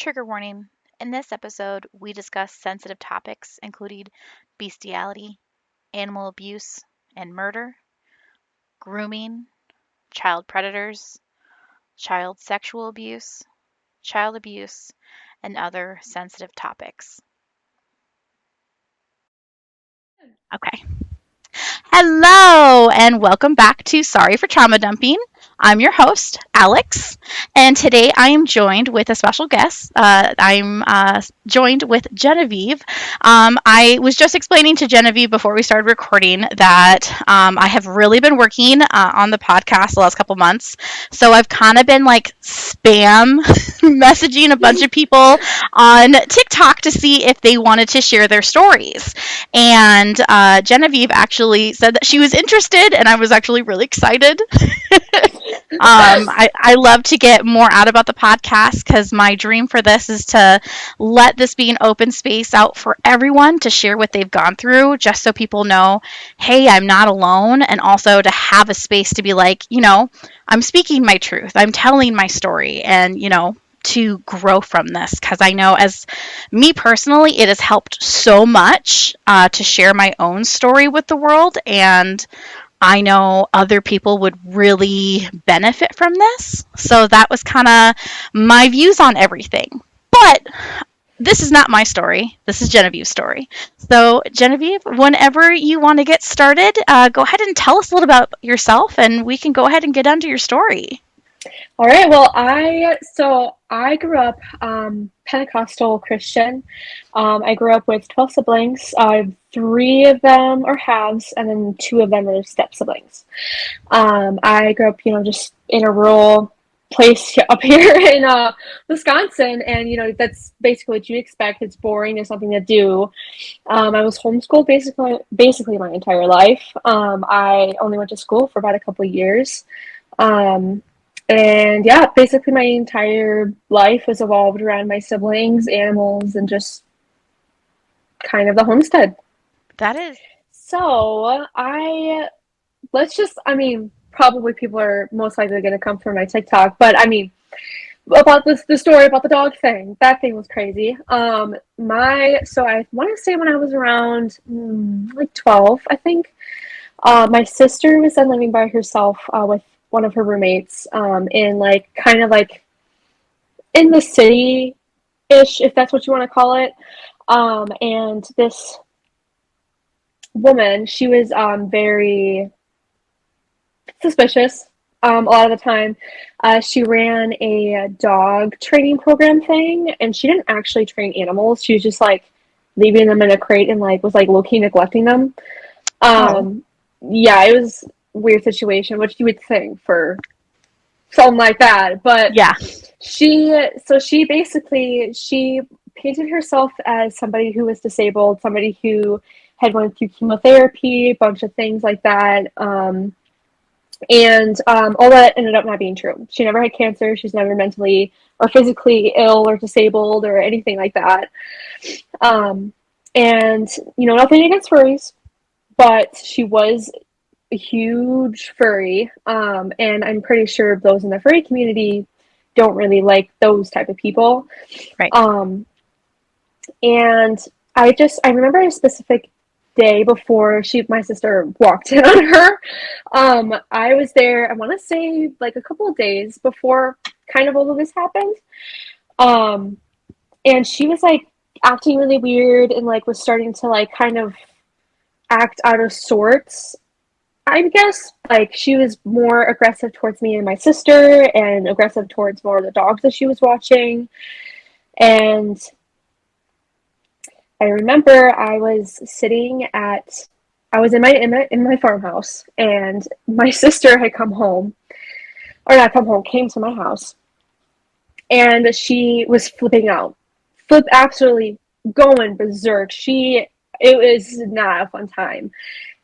Trigger warning. In this episode, we discuss sensitive topics including bestiality, animal abuse and murder, grooming, child predators, child sexual abuse, and other sensitive topics. Okay. Hello, and welcome back to Sorry for Trauma Dumping. I'm your host, Alex, and today I am joined with a special guest. I'm joined with Jenaveve. I was just explaining to Jenaveve before we started recording that I have really been working on the podcast the last couple months. So I've kind of been like spam messaging a bunch of people on TikTok to see if they wanted to share their stories. And Jenaveve actually said that she was interested, and I was actually really excited. I love to get more out about the podcast because my dream for this is to let this be an open space out for everyone to share what they've gone through, just so people know, hey, I'm not alone, and also to have a space to be like, I'm speaking my truth, I'm telling my story, and to grow from this, because I know, as me personally, it has helped so much to share my own story with the world, and I know other people would really benefit from this. So that was kind of my views on everything. But this is not my story. This is Genevive's story. So, Genevieve, whenever you want to get started, go ahead and tell us a little about yourself, and we can go ahead and get onto your story. All right. Well, I grew up Pentecostal Christian. I grew up with 12 siblings. Three of them are halves, and then two of them are step siblings. I grew up, just in a rural place up here in Wisconsin, and that's basically what you expect. It's boring. There's something to do. I was homeschooled basically my entire life. I only went to school for about a couple of years. And yeah, basically my entire life was evolved around my siblings, animals, and just kind of the homestead. That is. So probably people are most likely going to come from my TikTok, but about the story about the dog thing, that thing was crazy. So I want to say when I was around like 12, I think, my sister was then living by herself with one of her roommates in kind of in the city-ish, if that's what you want to call it. And this woman, she was very suspicious a lot of the time. She ran a dog training program thing, and she didn't actually train animals. She was just leaving them in a crate and was low-key neglecting them. Yeah, it was a weird situation, which you would think for something like that. But Yeah. she painted herself as somebody who was disabled, somebody who had went through chemotherapy, a bunch of things like that. And all that ended up not being true. She never had cancer. She's never mentally or physically ill or disabled or anything like that. And, nothing against furries, but she was a huge furry. And I'm pretty sure those in the furry community don't really like those type of people. Right. And I remember a specific day before my sister walked in on her. I was there, I want to say a couple of days before kind of all of this happened. And she was acting really weird and was starting to kind of act out of sorts. I guess she was more aggressive towards me and my sister, and aggressive towards more of the dogs that she was watching. And I remember I was in my farmhouse, and my sister had came to my house, and she was flipping out, absolutely going berserk. It was not a fun time.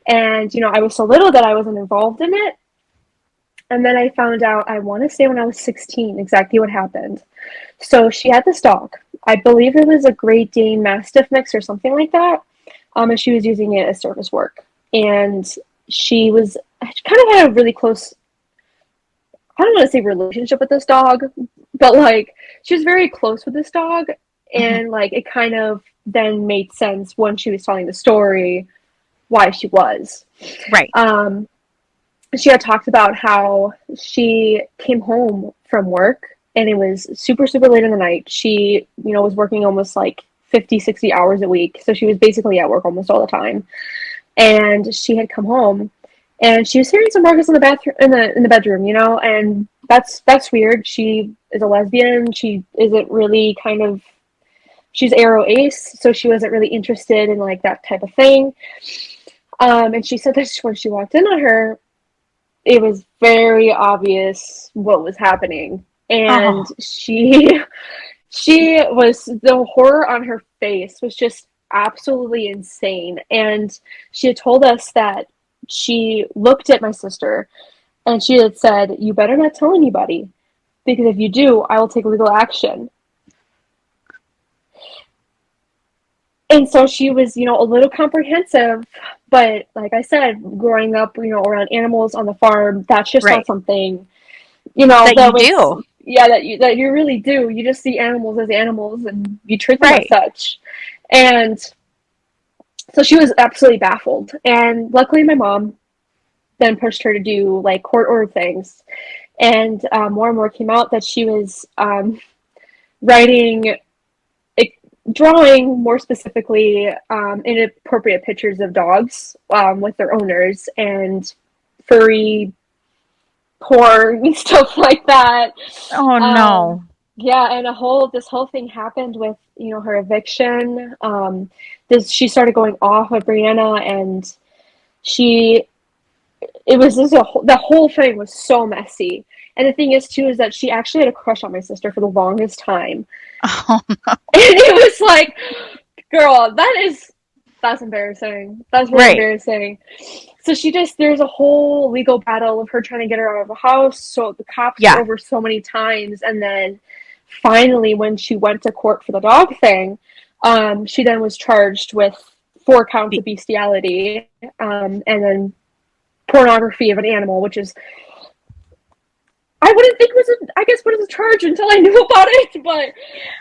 And, I was so little that I wasn't involved in it. And then I found out, I want to say when I was 16, exactly what happened. So she had this dog. I believe it was a Great Dane Mastiff mix or something like that. And she was using it as service work. And she kind of had a really close, I don't want to say relationship with this dog, but like she was very close with this dog, Mhm. and like it kind of then made sense when she was telling the story why she was. Right. Um, she had talked about how she came home from work and it was super, super late in the night. She, was working almost like 50, 60 hours a week. So she was basically at work almost all the time. And she had come home and she was hearing some ruckus in the bathroom in the bedroom, and that's weird. She is a lesbian. She isn't really she's aro ace, so she wasn't really interested in like that type of thing. And she said that when she walked in on her, it was very obvious what was happening, and Oh, she was, the horror on her face was just absolutely insane. And she had told us that she looked at my sister and she had said, "You better not tell anybody, because if you do, I will take legal action." And so she was, a little comprehensive, but like I said, growing up, around animals on the farm, that's just not right. something, That that you was, do. yeah, that you really do. You just see animals as animals and you treat them as Right. such. And so she was absolutely baffled. And luckily, my mom then pushed her to do like court order things. And more and more came out that she was writing, drawing more specifically inappropriate pictures of dogs with their owners and furry porn and stuff like that. Oh Um, no. yeah, and this whole thing happened with her eviction. This She started going off of Brianna, and she it was just the whole thing was so messy. And the thing is too is that she actually had a crush on my sister for the longest time, Oh, and it was like, girl, that's embarrassing. That's really right. embarrassing. So there's a whole legal battle of her trying to get her out of the house. So the cops were Yeah. over so many times. And then finally, when she went to court for the dog thing, she then was charged with 4 counts of bestiality, and then pornography of an animal, which is, I wouldn't think was I guess what is a charge until I knew about it. But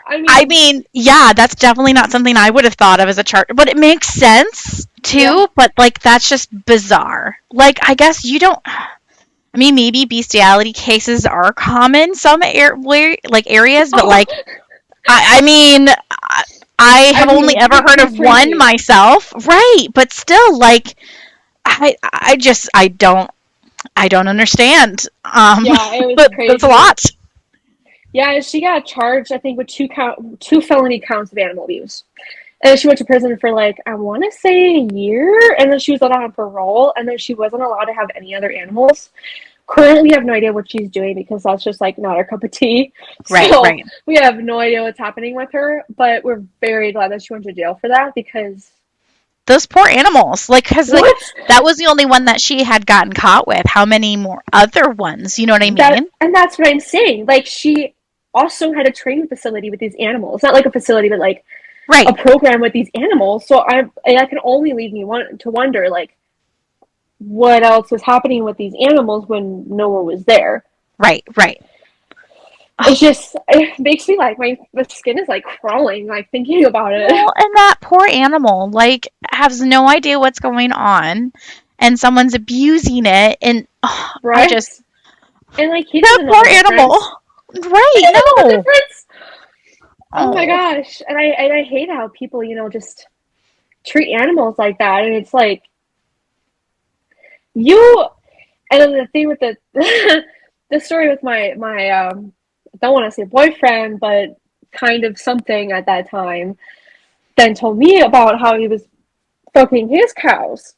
I I mean, mean, yeah, that's definitely not something I would have thought of as a chart, but it makes sense yeah. too. But like, that's just bizarre. Like, I guess you don't. I mean, maybe bestiality cases are common some like areas, but Oh, like, I mean, I I have only mean, ever heard of it's one crazy. myself, right? But still, like, I just, I don't understand. Yeah, it was But that's a crazy. lot. Yeah, she got charged, I think, with two felony counts of animal abuse. And then she went to prison for like, I want to say a year, and then she was let out on parole, and then she wasn't allowed to have any other animals. Currently, we have no idea what she's doing because that's just like not our cup of tea. Right, So right. we have no idea what's happening with her, but we're very glad that she went to jail for that because Those poor animals. Like, because, like, what that was the only one that she had gotten caught with. How many more other ones? You know what I that, mean? and that's what I'm saying. Like, she also had a training facility with these animals, not like a facility, but like a Right, program with these animals. So that can only lead me to wonder, like, what else was happening with these animals when no one was there. right, right. It's just, it makes me like, my skin is like crawling, like thinking about it. Well, and that poor animal, like, has no idea what's going on, and someone's abusing it, and oh, I Right? just, And like, he that doesn't know poor the animal. difference. He Right, doesn't know the no. difference. Oh my Oh, gosh. And I hate how people, just treat animals like that. And it's like, you, and then the thing with the, the story with my I don't want to say boyfriend, but kind of something at that time, then told me about how he was fucking his cows.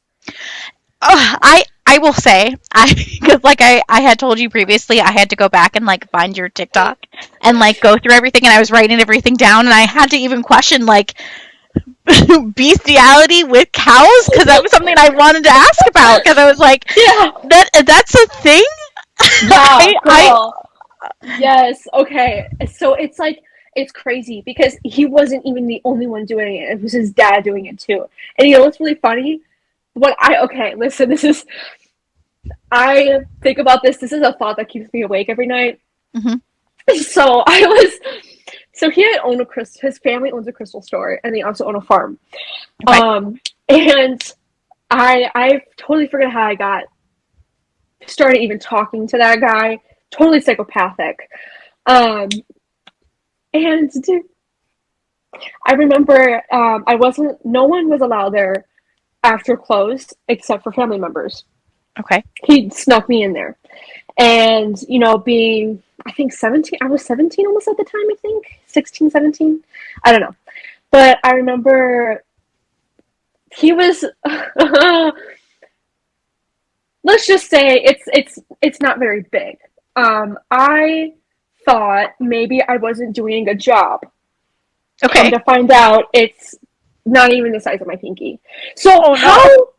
I will say, I because like I had told you previously, I had to go back and like find your TikTok and like go through everything, and I was writing everything down, and I had to even question like bestiality with cows because that was something I wanted to ask about because I was like, Yeah. that's a thing. Yeah, I girl. Yes. Okay. So it's like, it's crazy because he wasn't even the only one doing it. It was his dad doing it too. And what's really funny? Okay, listen, I think about this. This is a thought that keeps me awake every night. Mhm. So he had owned his family owns a crystal store, and they also own a farm. Okay. And I totally forget how I got started even talking to that guy. Totally psychopathic. Um, and dude, I remember no one was allowed there after close except for family members. Okay. He snuck me in there. And, being, I think 17, I was 17 almost at the time, I think. 16, 17. I don't know. But I remember he was, let's just say it's not very big. I thought maybe I wasn't doing a good job. Come Okay. to find out, it's not even the size of my pinky. So Oh no.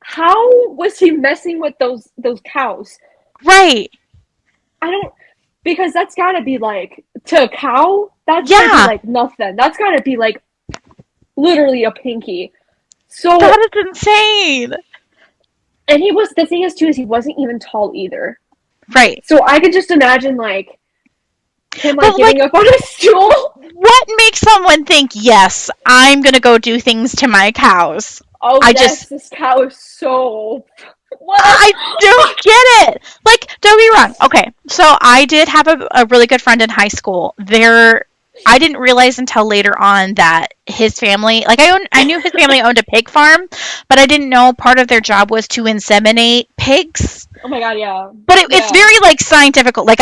how was he messing with those cows? Right. I don't, because that's gotta be like, to a cow, that's gotta be Yeah. like nothing. That's gotta be like literally a pinky. So, That is insane. and the thing is too, is he wasn't even tall either. Right. So I could just imagine like him like But like, getting up on a stool. what makes someone think, yes, I'm gonna go do things to my cows? Oh I yes, just, this cow is so what I don't get it. Like, don't be wrong. Okay, so I did have a really good friend in high school. I didn't realize until later on that his family, like I knew his family owned a pig farm, but I didn't know part of their job was to inseminate pigs. Oh my god, yeah. But it's Yeah. very like scientific. Like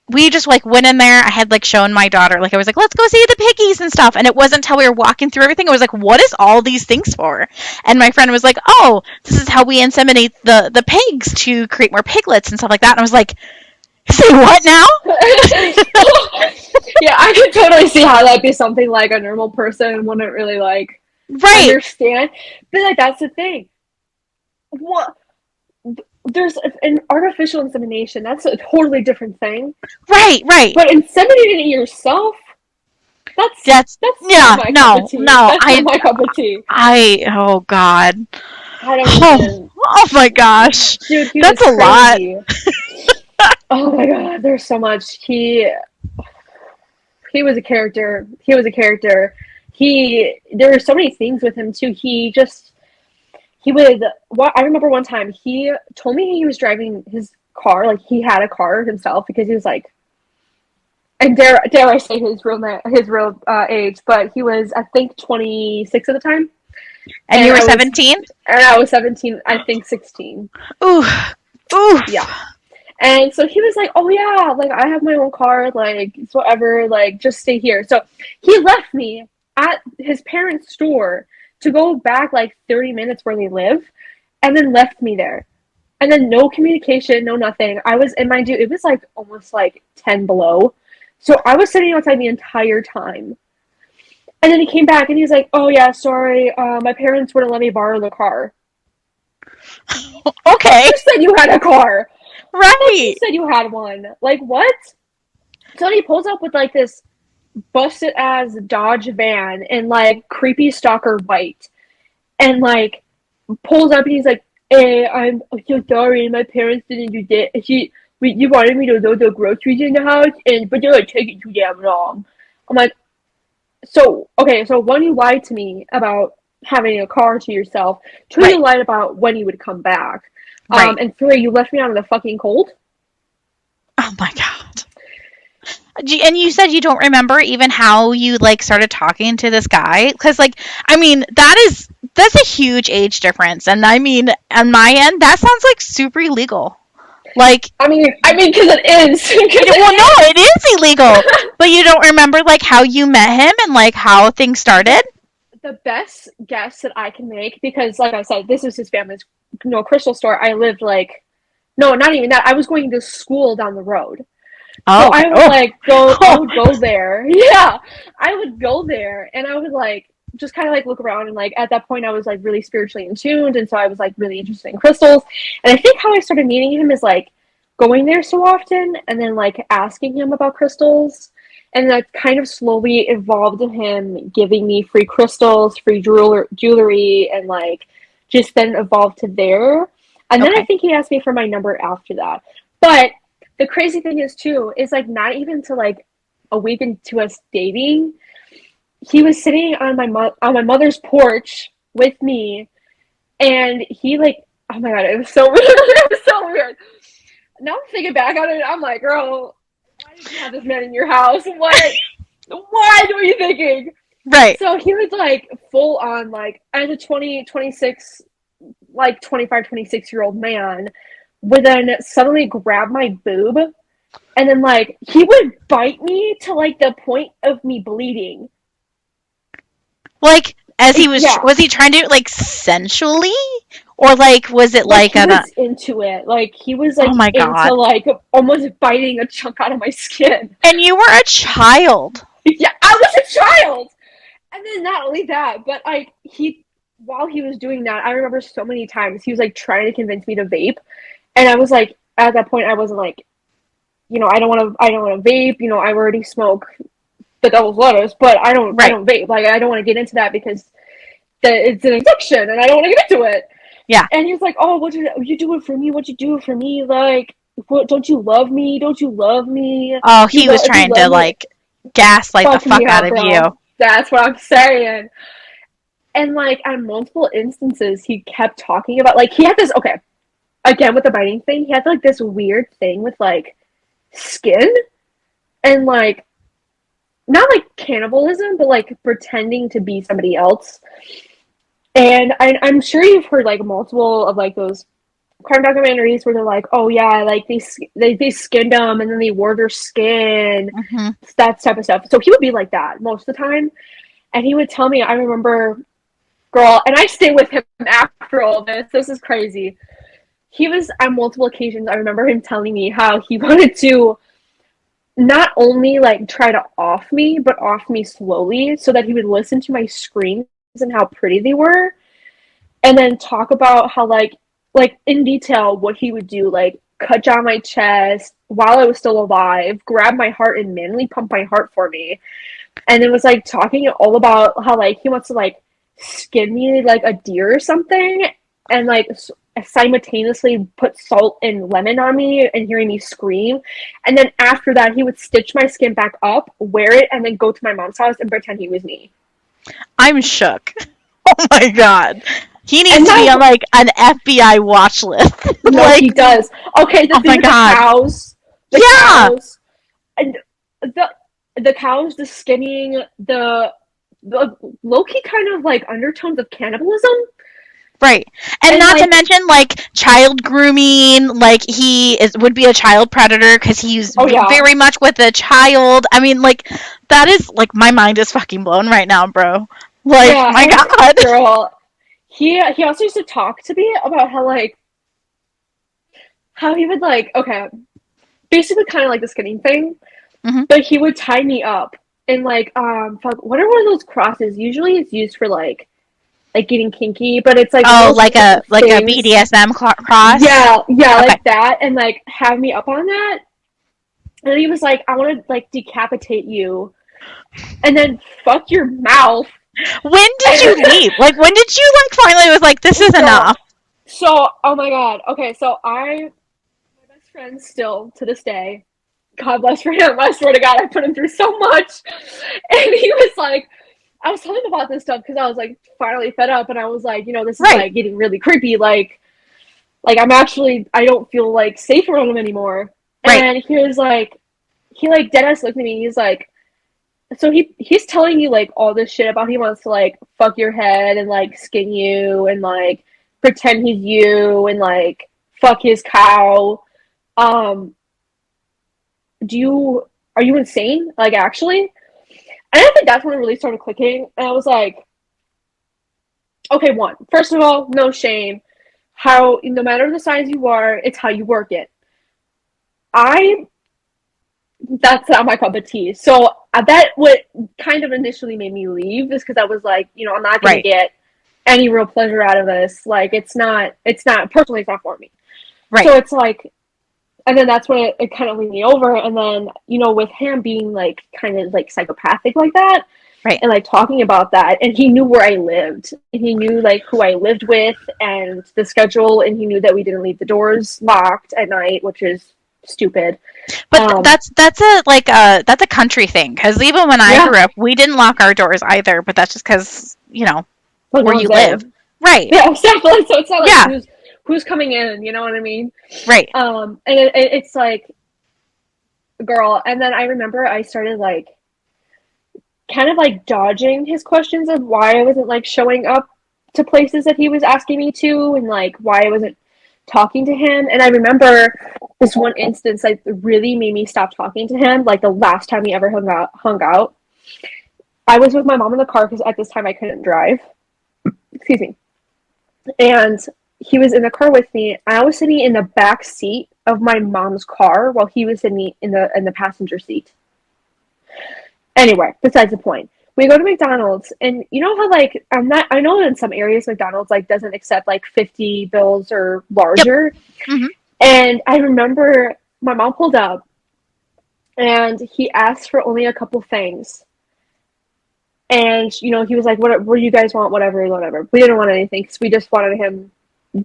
we just like went in there. I had like shown my daughter, like I was like, let's go see the piggies and stuff. And it wasn't until we were walking through everything, I was like, what is all these things for? And my friend was like, oh, this is how we inseminate the pigs to create more piglets and stuff like that. And I was like, say what now? Yeah, I could totally see how that'd be something like a normal person wouldn't really like Right, understand. But like that's the thing. What there's an artificial insemination, that's a totally different thing. right. But inseminating it yourself, that's Yeah, not my cup no, of tea. no. That's not my cup of tea. Oh God. I don't Oh, even. oh my gosh. Dude, he was That's a lot. crazy. Oh my god, there's so much. He was a character. He was a character. There were so many things with him too. He would. What I remember one time, he told me he was driving his car, like he had a car himself because he was like, and dare I say his real age, but he was I think 26 at the time, And and you were 17? I was 17, I think 16. Ooh, ooh. Yeah. And so he was like, oh yeah, like I have my own car, like it's whatever, like just stay here. So he left me at his parents' store to go back like 30 minutes where they live and then left me there. And then no communication, no nothing. And mind you, it was like almost like 10 below. So I was sitting outside the entire time. And then he came back and he's like, oh yeah, sorry, my parents wouldn't let me borrow the car. Okay. You said you had a car. Right. You said you had one. Like, what? So he pulls up with, like, this busted-ass Dodge van in, like, creepy stalker white. And, like, pulls up and he's like, hey, I'm so sorry, my parents didn't do that. You wanted me to load the groceries in the house, but they're, like, taking too damn long. I'm like, so, okay, so one, you lied to me about having a car to yourself. Two, Right. you lied about when you would come back. Right. And three, you left me out in the fucking cold. Oh my God. And you said you don't remember even how you like started talking to this guy? Because like, I mean, that's a huge age difference. And I mean, on my end, that sounds like super illegal. Like, I mean, because it is. well, no, it is illegal. But you don't remember like how you met him and like how things started? The best guess that I can make, because like I said, this was his family's crystal store. I lived like, no, not even that. I was going to school down the road. Oh, So okay. I would like go, I would go there. Yeah. I would go there and I would like just kind of like look around, and like at that point I was like really spiritually in tuned, and so I was like really interested in crystals. And I think how I started meeting him is like going there so often and then like asking him about crystals, and that kind of slowly evolved to him giving me free crystals, free jewelry, and like just then evolved to there. And then I Okay. think he asked me for my number after that. But the crazy thing is too, is like not even to like a week into us dating, he was sitting on my mother's porch with me, and he like, oh my god, it was so weird. It was so weird. Now I'm thinking back on it, I'm like, girl, why did you have this man in your house? What were you thinking? Right. So he was like full on like as a 20, 26, like 25, 26-year-old man would then suddenly grab my boob and then like he would bite me to like the point of me bleeding. Like, as he Yeah. was he trying to, like, sensually? Or, like, was it Like like he an, was into it. Like he was oh like my into God. like almost biting a chunk out of my skin. And you were a child. Yeah, I was a child. And then not only that, but like he while he was doing that, I remember so many times he was like trying to convince me to vape. And I was like at that point I wasn't like, I don't want to vape, I already smoke the devil's lettuce, but I Right. don't vape. Like I don't want to get into that because it's an addiction and I don't want to get into it. Yeah. And he was like, "Oh, what did you do it for me? What you do it for me? Like, what? Don't you love me? Don't you love me? Oh, You he was if you trying love to, me, like, gaslight the fuck fuck me out out, of you. bro." That's what I'm saying. And like on multiple instances, he kept talking about like he had this. Okay, again with the biting thing, he had like this weird thing with like skin and like not like cannibalism, but like pretending to be somebody else. And I'm sure you've heard like multiple of like those crime documentaries where they're like, oh yeah, like they skinned them and then they wore their skin, Hmm. that type of stuff. So he would be like that most of the time, and he would tell me. I remember, girl, and I stayed with him after all this. This is crazy. He was on multiple occasions. I remember him telling me how he wanted to not only like try to off me, but off me slowly, so that he would listen to my screams and how pretty they were, and then talk about how like in detail what he would do, like cut down my chest while I was still alive, grab my heart and manually pump my heart for me. And it was like talking all about how like he wants to like skin me like a deer or something, and like simultaneously put salt and lemon on me and hearing me scream. And then after that, he would stitch my skin back up, wear it, and then go to my mom's house and pretend he was me. I'm shook. Oh my God. He And needs to be now, on, like, an FBI watch list. no, Like, he does. Okay, the oh thing my with the God. cows, the Yeah. cows, and the the cows, the skinning, the low key kind of like undertones of cannibalism, Right. And and not to like, mention, like, child grooming, like, would be a child predator because he's oh yeah, very much with a child. I mean, like, that is, like, my mind is fucking blown right now, bro. Like, yeah, my and God. girl, he also used to talk to me about how like how he would like okay, basically kind of like the skinning thing, Hmm. but he would tie me up and like fuck, what are one of those crosses? Usually it's used for like getting kinky, but it's like one of Oh, those like a things. BDSM cross? Yeah, yeah, Okay. like that, and like have me up on that. And he was like, I want to like decapitate you, and then fuck your mouth. When did you leave? Like, when did you, like, finally was like, this is so, enough? oh my god. Okay, so my best friend still to this day. God bless for him. I swear to God, I put him through so much. And he was like, I was telling him about this stuff because I was like finally fed up, and I was like, this is Right. like getting really creepy. Like I don't feel like safe around him anymore. Right. And he was like, he like dead ass looked at me. He's like, so he's telling you like all this shit about he wants to like fuck your head and like skin you and like pretend he's you and like fuck his cow. Um, do you are you insane? Like actually? And I think that's when it really started clicking. And I was like, okay, first of all, no shame. How no matter the size you are, it's how you work it. I That's not my cup of tea. So that what kind of initially made me leave is because I was like, I'm not gonna Right. get any real pleasure out of this. Like it's not personally it's not for me. Right. So it's like, and then that's when it kind of leaned me over. And then with him being like kind of like psychopathic like that, Right. and like talking about that, and he knew where I lived, and he knew like who I lived with and the schedule, and he knew that we didn't leave the doors locked at night, which is stupid. But that's a like that's a country thing because even when I Yeah, grew up, we didn't lock our doors either. But that's just because but no where one's you there. live, right? Yeah, exactly. So it's not like Yeah, who's coming in. You know what I mean? right. And it's like, girl. And then I remember I started like kind of like dodging his questions of why I wasn't like showing up to places that he was asking me to, and like why I wasn't talking to him. And I remember this one instance like really made me stop talking to him. Like the last time we ever hung out. I was with my mom in the car because at this time I couldn't drive. Excuse me. And he was in the car with me. I was sitting in the back seat of my mom's car while he was sitting in the passenger seat. Anyway, besides the point. We go to McDonald's, and you know how like I know that in some areas McDonald's like doesn't accept like 50 bills or Yep. larger. Hmm. And I remember my mom pulled up, and he asked for only a couple things. And he was like, "What do you guys want? Whatever, whatever." We didn't want anything because we just wanted him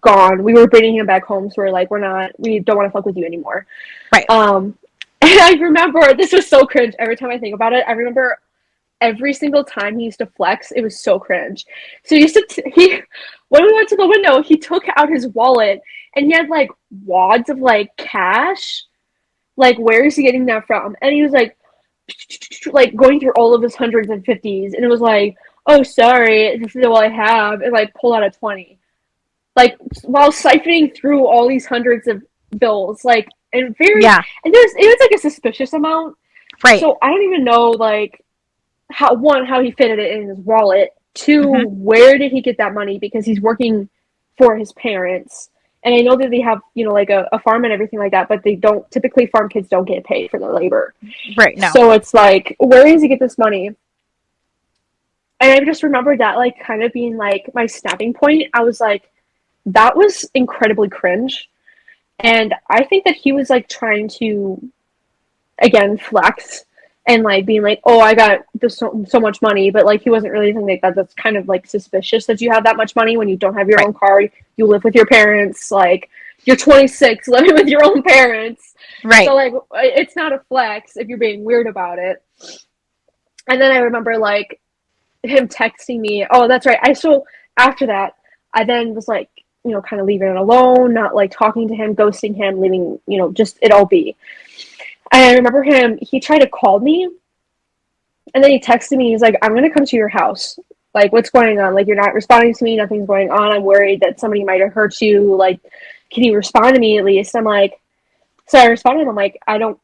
gone. We were bringing him back home, so we're like, we don't want to fuck with you anymore. Right. And I remember this was so cringe. Every time I think about it, I remember every single time he used to flex, it was so cringe. So he used to he when we went to the window, he took out his wallet and he had like wads of like cash. Like, where is he getting that from? And he was like going through all of his hundreds and fifties, and it was like, oh, sorry, this is all I have, and like pull out a 20, like while siphoning through all these hundreds of bills, like, Yeah. and it was like a suspicious amount. Right. So I don't even know like how he fitted it in his wallet. Two, Hmm. where did he get that money? Because he's working for his parents. And I know that they have, like a farm and everything like that, but they don't typically farm kids don't get paid for their labor. Right. No. So it's like, where does he get this money? And I just remembered that like kind of being like my snapping point. I was like, that was incredibly cringe. And I think that he was like trying to again flex and like being like, oh, I got this so much money, but like he wasn't really thinking like that. That's kind of like suspicious that you have that much money when you don't have your Right. own car, you live with your parents, like you're 26 living with your own parents. Right. So like it's not a flex if you're being weird about it. And then I remember like him texting me, oh, that's right. So after that, I then was like, kind of leaving it alone, not like talking to him, ghosting him, leaving, just it all be. And I remember he tried to call me, and then he texted me. He's like, I'm going to come to your house. Like, what's going on? Like, you're not responding to me. Nothing's going on. I'm worried that somebody might have hurt you. Like, can you respond to me at least? I'm like, so I responded. I'm like, I don't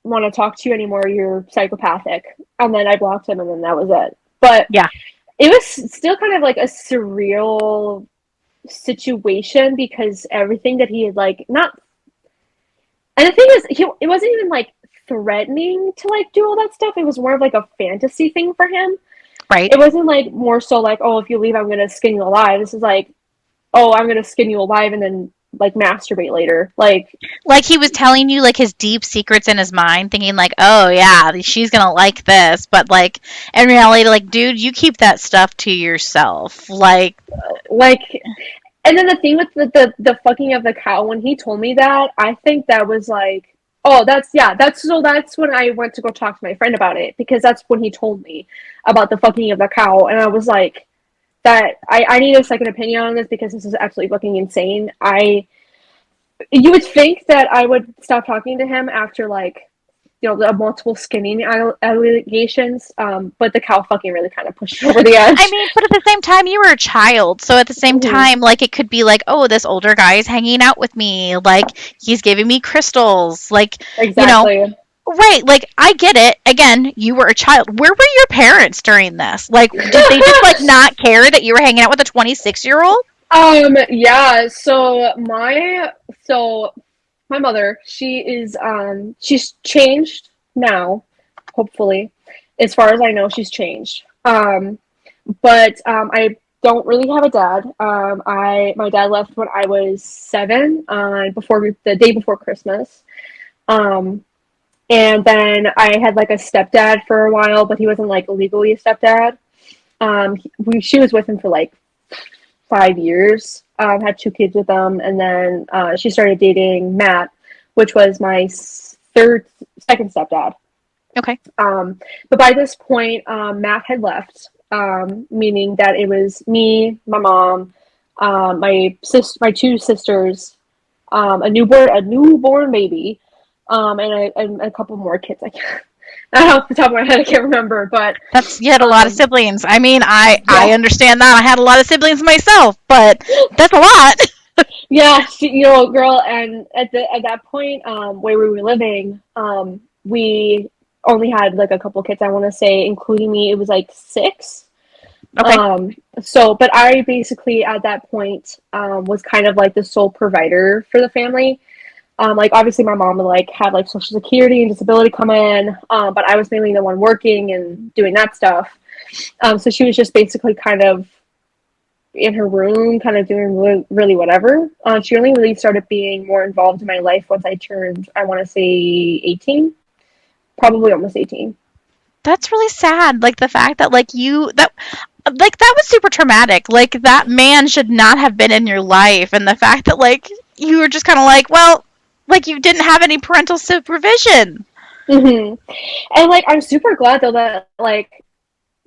want to talk to you anymore. You're psychopathic. And then I blocked him, and then that was it. But Yeah. it was still kind of like a surreal situation because everything that he had, like, not. And the thing is, it wasn't even like threatening to like do all that stuff. It was more of like a fantasy thing for him. Right. It wasn't like more so like, oh, if you leave, I'm gonna skin you alive. This is like, oh, I'm gonna skin you alive and then like masturbate later. Like he was telling you like his deep secrets in his mind, thinking like, oh yeah, she's gonna like this, but like in reality, like, dude, you keep that stuff to yourself. like, and then the thing with the fucking of the cow, when he told me that, I think that was like, oh, that's when I went to go talk to my friend about it because that's when he told me about the fucking of the cow, and I was like, that I need a second opinion on this because this is absolutely fucking insane. You would think that I would stop talking to him after like the multiple skinning allegations, but the cow fucking really kind of pushed over the I edge. mean, but at the same time, you were a child, so at the same Mm-hmm. time, like it could be like, oh, this older guy is hanging out with me, like he's giving me crystals, like you know, Exactly. right? Like I get it. Again, you were a child. Where were your parents during this? Like, did they just like not care that you were hanging out with a 26-year-old? Yeah, so my mother, she's changed now, hopefully. As far as I know, she's changed. But I don't really have a dad. My dad left when I was 7, the day before Christmas. Um and then I had like a stepdad for a while, but he wasn't like legally a stepdad. She was with him for like 5 years. Had 2 kids with them, and then she started dating Matt, which was my second stepdad. Okay. But by this point, Matt had left, meaning that it was me, my mom, my two sisters, a newborn baby, and a couple more kids. I can't, off the top of my head, I can't remember, but You had a lot of um, siblings. I mean, I yeah, understand that. I had a lot of siblings myself, but that's a lot. yeah, girl. And at that point, where we were living, we only had like a couple kids. I want to say, including me, it was like six. Okay. But I basically at that point was kind of like the sole provider for the family. Like obviously my mom would like have like social security and disability come in, but I was mainly the one working and doing that stuff. So she was just basically kind of in her room, kind of doing really whatever. She only really started being more involved in my life once I turned, I want to say 18, probably almost 18. That's really sad. Like the fact that that was super traumatic. Like that man should not have been in your life, and the fact that like you were just kind of like, well, like you didn't have any parental supervision. Mm-hmm. And like I'm super glad though that like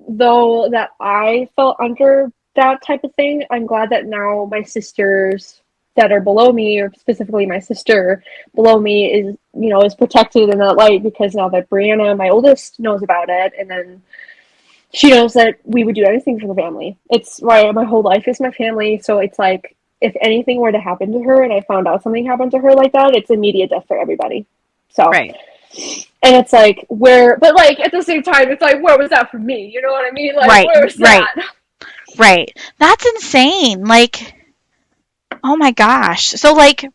though that I felt under that type of thing, I'm glad that now my sisters that are below me, or specifically my sister below me, is protected in that light, because now that Brianna, my oldest, knows about it, and then she knows that we would do anything for the family. It's why my whole life is my family, so it's like if anything were to happen to her and I found out something happened to her like that, it's immediate death for everybody. So, Right. and it's like but like at the same time, it's like where was that for me? You know what I mean? Like Right. where was Right. that? Right. That's insane. Like, oh my gosh. So like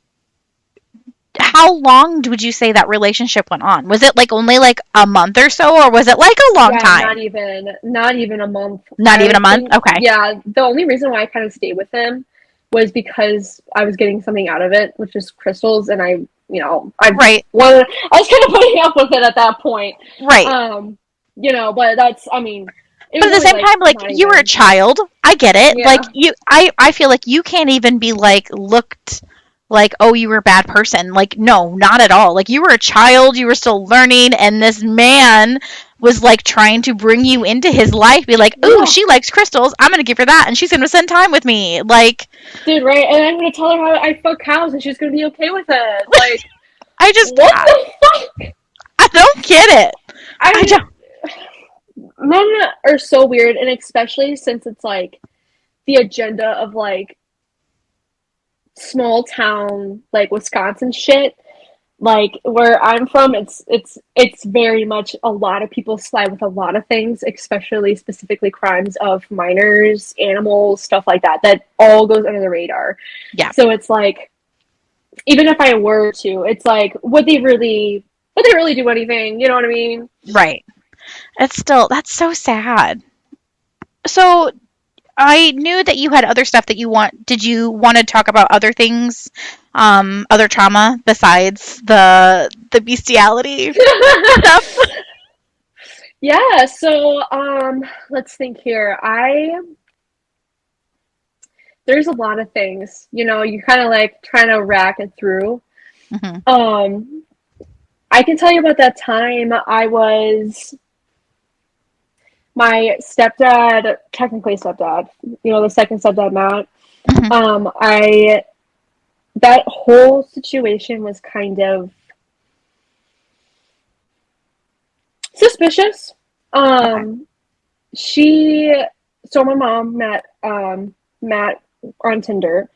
how long would you say that relationship went on? Was it like only like a month or so, or was it like a long Yeah, time? not even a month. Not even a I month? think, Okay. yeah, the only reason why I kind of stayed with him was because I was getting something out of it, which is crystals, and Right. I was kind of putting up with it at that point. Right. Um, but that's, I mean, it But was at the only same like time, like not you were a even, child. I get it. Like yeah, I feel like you can't even be like looked like, oh, you were a bad person. Like, no, not at all. Like you were a child, you were still learning, and this man was like trying to bring you into his life, be like, ooh, yeah, she likes crystals. I'm gonna give her that, and she's gonna spend time with me. Like, dude, right? And I'm gonna tell her how I fuck cows, and she's gonna be okay with it. Like, I just, what the fuck? I don't get it. I I don't. Men are so weird, and especially since it's like the agenda of like small town like Wisconsin shit. Like where I'm from, it's very much a lot of people slide with a lot of things, especially specifically crimes of minors, animals, stuff like that. That all goes under the radar. Yeah. So it's like even if I were to, it's like would they really do anything? You know what I mean? Right. It's still that's so sad. So I knew that you had other stuff that you want. Did you want to talk about other things, other trauma besides the bestiality stuff? Yeah, so let's think here. I There's a lot of things, you kind of like trying to rack it through. Hmm. Um I can tell you about that time I was my stepdad, technically stepdad, the second stepdad, Matt. Hmm. I That whole situation was kind of suspicious. Okay. She so my mom met Matt on Tinder.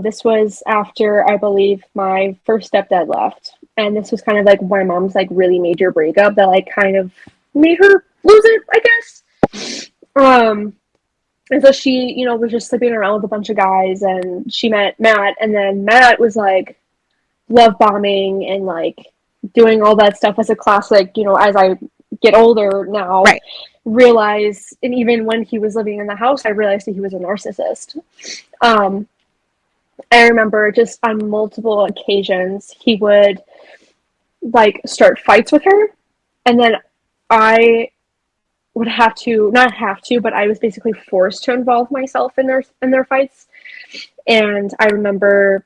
This was after I believe my first stepdad left, and this was kind of like my mom's like really major breakup that like kind of made her lose it, I guess. And so she, was just sleeping around with a bunch of guys, and she met Matt, and then Matt was like love bombing and like doing all that stuff as a classic, as I get older now, Right. realize, and even when he was living in the house, I realized that he was a narcissist. Um, I remember just on multiple occasions, he would like start fights with her, and then I would have to, not have to, but I was basically forced to involve myself in their fights. And I remember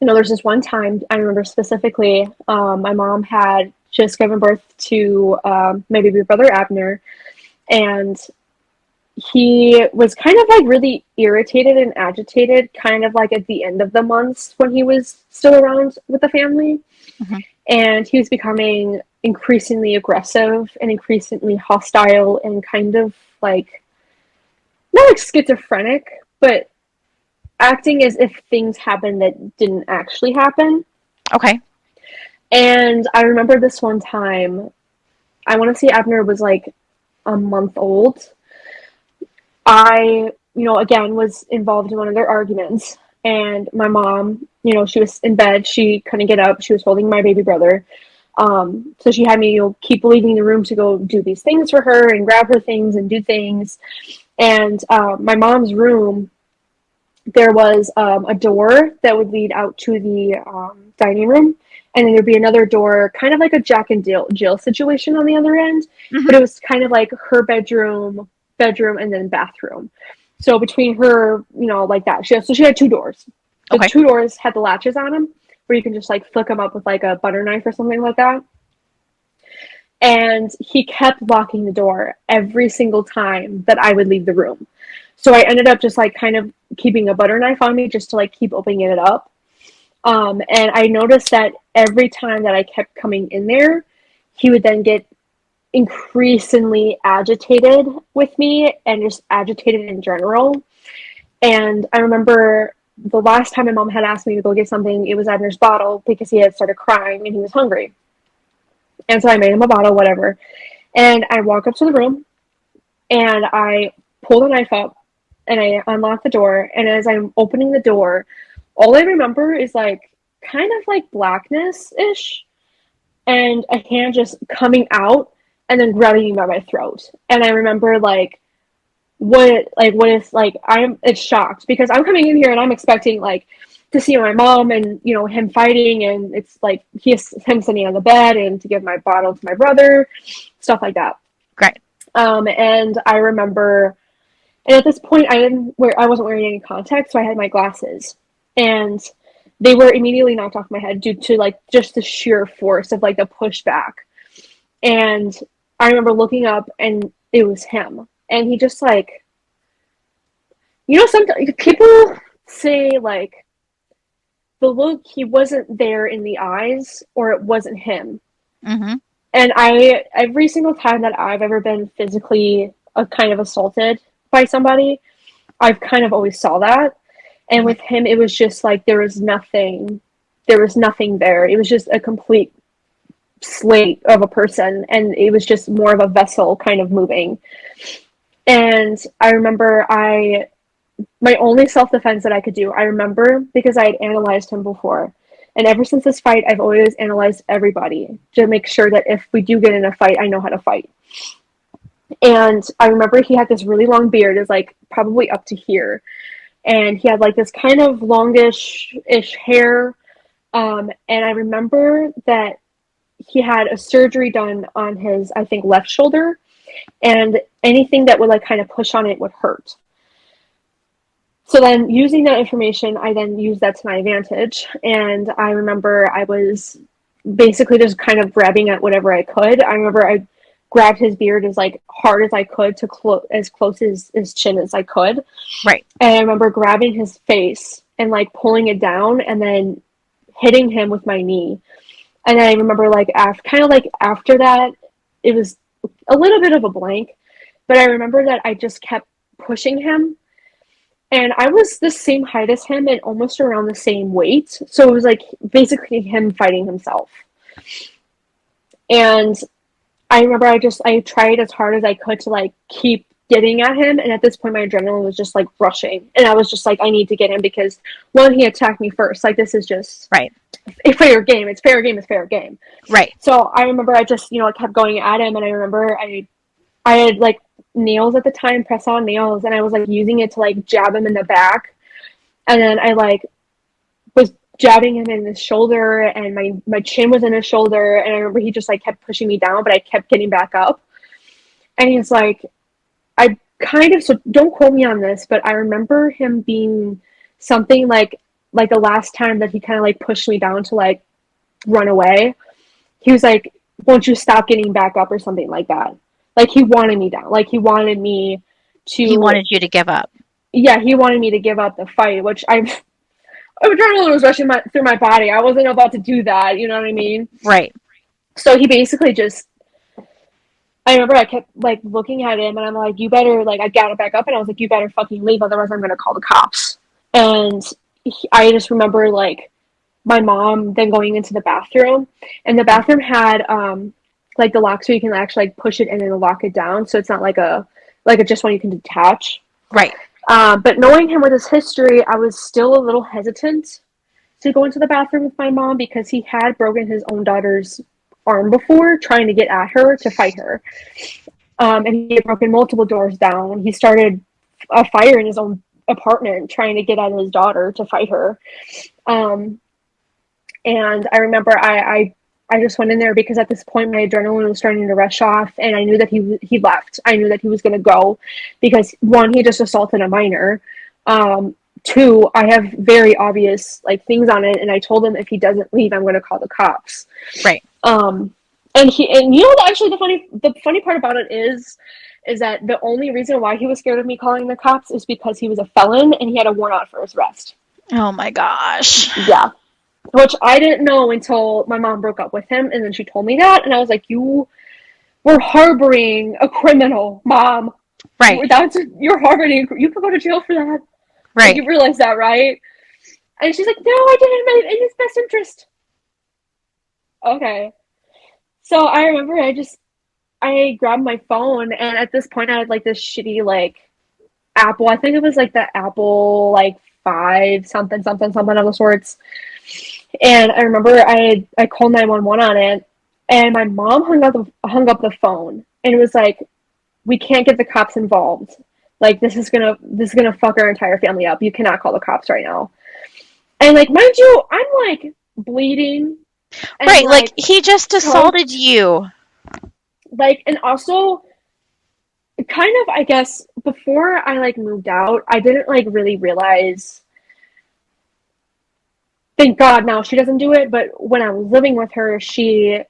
there's this one time I remember specifically, my mom had just given birth to my baby brother Abner, and he was kind of like really irritated and agitated, kind of like at the end of the months when he was still around with the family. Hmm. And he was becoming increasingly aggressive and increasingly hostile and kind of like, not like schizophrenic, but acting as if things happened that didn't actually happen. Okay. And I remember this one time, I want to say Abner was like a month old. I, again, was involved in one of their arguments. And my mom, she was in bed. She couldn't get up. She was holding my baby brother. So she had me, keep leaving the room to go do these things for her and grab her things and do things. And my mom's room, there was a door that would lead out to the dining room. And then there'd be another door, kind of like a Jack and Jill situation on the other end. Hmm. But it was kind of like her bedroom, and then bathroom. So between her, like that. She had two doors. The Okay. two doors had the latches on them, where you can just like flick them up with like a butter knife or something like that. And he kept locking the door every single time that I would leave the room. So I ended up just like kind of keeping a butter knife on me just to like keep opening it up. And I noticed that every time that I kept coming in there, he would then get increasingly agitated with me and just agitated in general. And I remember the last time my mom had asked me to go get something, it was Abner's bottle because he had started crying and he was hungry. And so I made him a bottle, whatever. And I walk up to the room and I pull the knife up and I unlock the door. And as I'm opening the door, all I remember is like kind of like blackness ish and a hand just coming out and then grabbing me by my throat. And I remember what is like it's shocked because I'm coming in here and I'm expecting like to see my mom and him fighting, and it's like him sitting on the bed and to give my bottle to my brother, stuff like that. Great. And I remember, and at this point I wasn't wearing any contacts, so I had my glasses, and they were immediately knocked off my head due to like just the sheer force of like the pushback. And I remember looking up and it was him, and he just like, sometimes people say like the look, he wasn't there in the eyes or it wasn't him. Hmm. And every single time that I've ever been physically kind of assaulted by somebody, I've kind of always saw that. And Hmm. with him, it was just like there was nothing there. It was just a complete slate of a person, and it was just more of a vessel kind of moving. And I remember my only self-defense that I could do, I remember because I had analyzed him before. And ever since this fight, I've always analyzed everybody to make sure that if we do get in a fight, I know how to fight. And I remember he had this really long beard, is like probably up to here. And he had like this kind of longish-ish hair. And I remember that he had a surgery done on his, I think, left shoulder. And anything that would like kind of push on it would hurt. So then using that information, I then used that to my advantage. And I remember I was basically just kind of grabbing at whatever I could. I remember I grabbed his beard as like hard as I could to as close as his chin as I could. Right. And I remember grabbing his face and like pulling it down and then hitting him with my knee. And then I remember like after that, it was a little bit of a blank, but I remember that I just kept pushing him. And I was the same height as him and almost around the same weight. So it was like basically him fighting himself. And I remember I tried as hard as I could to like keep getting at him. And at this point, my adrenaline was just like rushing. And I was just like, I need to get him because one, he attacked me first. Like, this is just Right. a fair game. It's fair game. It's fair game. Right. So I remember I just, kept going at him. And I remember I had like nails at the time, press on nails, and I was like using it to like jab him in the back. And then I like was jabbing him in his shoulder, and my chin was in his shoulder. And I remember he just like kept pushing me down, but I kept getting back up. And he's like, so don't quote me on this, but I remember him being something like, like the last time that he kind of like pushed me down to like run away, he was like, won't you stop getting back up or something like that. Like he wanted me down. Like he wanted me He to, wanted you to give up. yeah, he wanted me to give up the fight, which adrenaline was rushing through my body. I wasn't about to do that. You know what I mean? Right. So he basically just, I remember I kept like looking at him and I'm like, you better, like, I got it back up and I was like, you better fucking leave, otherwise I'm going to call the cops. And I just remember like my mom then going into the bathroom, and the bathroom had like the lock so you can actually like push it in and lock it down. So it's not like a just one you can detach. Right. But knowing him with his history, I was still a little hesitant to go into the bathroom with my mom because he had broken his own daughter's arm before trying to get at her to fight her. And he had broken multiple doors down. He started a fire in his own apartment trying to get at his daughter to fight her. And I remember I just went in there because at this point my adrenaline was starting to rush off, and I knew that he left. I knew that he was going to go because one, he just assaulted a minor. Two, I have very obvious like things on it, and I told him if he doesn't leave, I'm going to call the cops. Right. And you know actually the funny part about it is that the only reason why he was scared of me calling the cops is because he was a felon and he had a warrant out for his arrest. Oh my gosh. Yeah. Which I didn't know until my mom broke up with him, and then she told me that, and I was like, you were harboring a criminal, Mom. Right. You're harboring, you could go to jail for that. Right. Like, you realize that, right? And she's like, no, I did it in his best interest. Okay. So I remember I grabbed my phone, and at this point I had like this shitty like Apple, I think it was like the Apple like 5 something of the sorts. And I remember I called 911 on it, and my mom hung up the phone, and it was like, we can't get the cops involved. Like this is gonna fuck our entire family up. You cannot call the cops right now. And like, mind you, I'm like bleeding. And, right, like he just assaulted you. Like, and also kind of, I guess, before I like moved out, I didn't like really realize, thank God now she doesn't do it, but when I was living with her, she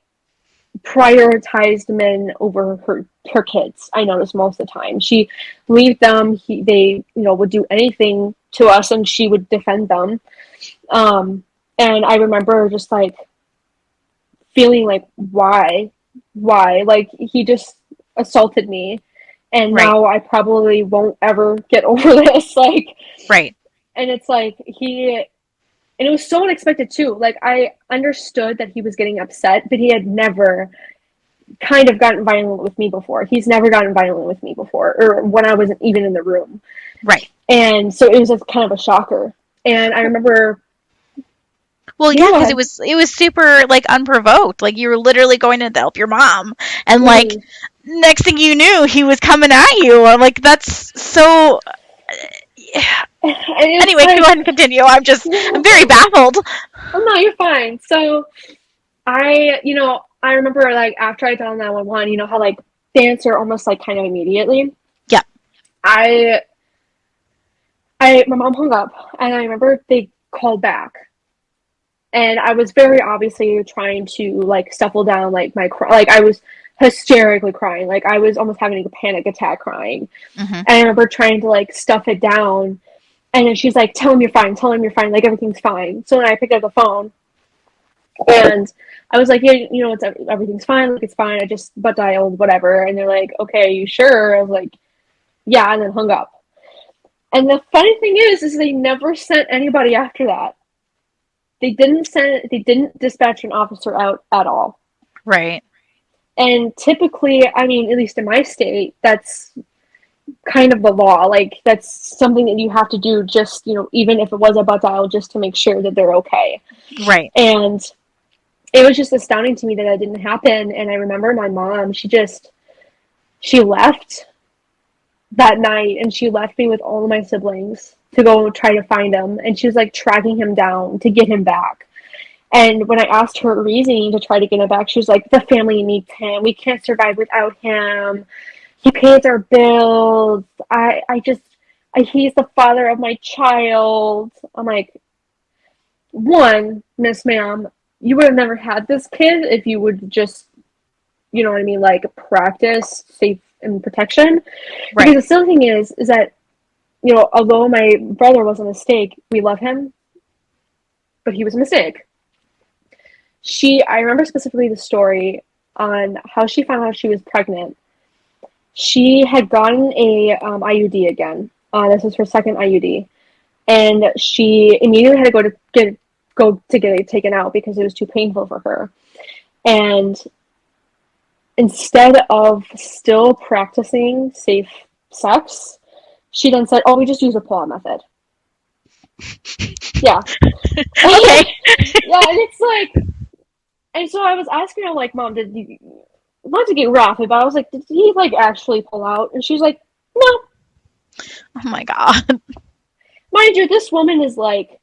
prioritized men over her kids. I noticed most of the time she believed them. They would do anything to us, and she would defend them. And I remember just like feeling like, why, like he just assaulted me, and right. Now I probably won't ever get over this. Like, right. And it's like and it was so unexpected too. Like, I understood that he was getting upset, but he had never kind of gotten violent with me before. He's never gotten violent with me before, or when I wasn't even in the room. Right. And so it was just kind of a shocker. And I remember. Well, yeah, because it was super like unprovoked. Like you were literally going to help your mom, and like next thing you knew, he was coming at you. I'm like, that's so. Anyway, like, go ahead and continue. I'm very baffled. Oh no, you're fine. So I remember like after I dialed 911, you know how like they answer almost like kind of immediately. Yeah. My mom hung up, and I remember they called back, and I was very obviously trying to like stifle down like my like I was hysterically crying, like I was almost having a panic attack crying. Mm-hmm. And I remember trying to like stuff it down, and then she's like, tell him you're fine, like everything's fine. So then I picked up the phone, and I was like, yeah, everything's fine, like it's fine, I just butt dialed, whatever. And they're like, okay, you sure? I was like, yeah, and then hung up. And the funny thing is they never sent anybody after that. They didn't dispatch an officer out at all. Right. And typically, I mean, at least in my state, that's kind of the law. Like, that's something that you have to do just, even if it was a butt dial, just to make sure that they're okay. Right. And it was just astounding to me that didn't happen. And I remember my mom, she left that night, and she left me with all of my siblings to go try to find him. And she was like tracking him down to get him back. And when I asked her reasoning to try to get him back, she was like, the family needs him. We can't survive without him. He pays our bills. He's the father of my child. I'm like, one, Miss Ma'am, you would have never had this kid if you would just, you know what I mean, like practice safe and protection. Because Right. the silly thing is that, you know, although my brother was a mistake, we love him, but he was a mistake. I remember specifically the story on how she found out she was pregnant. She had gotten a IUD again. This was her second IUD, and she immediately had to go to get it taken out because it was too painful for her. And instead of still practicing safe sex, she then said, "Oh, we just use a pull-out method." Yeah, Okay. yeah, and it's like, and so I was asking her, like, "Mom, did you?" Not to get rough, but I was like, "Did he like actually pull out?" And she's like, "No." Oh my God. Mind you, this woman is like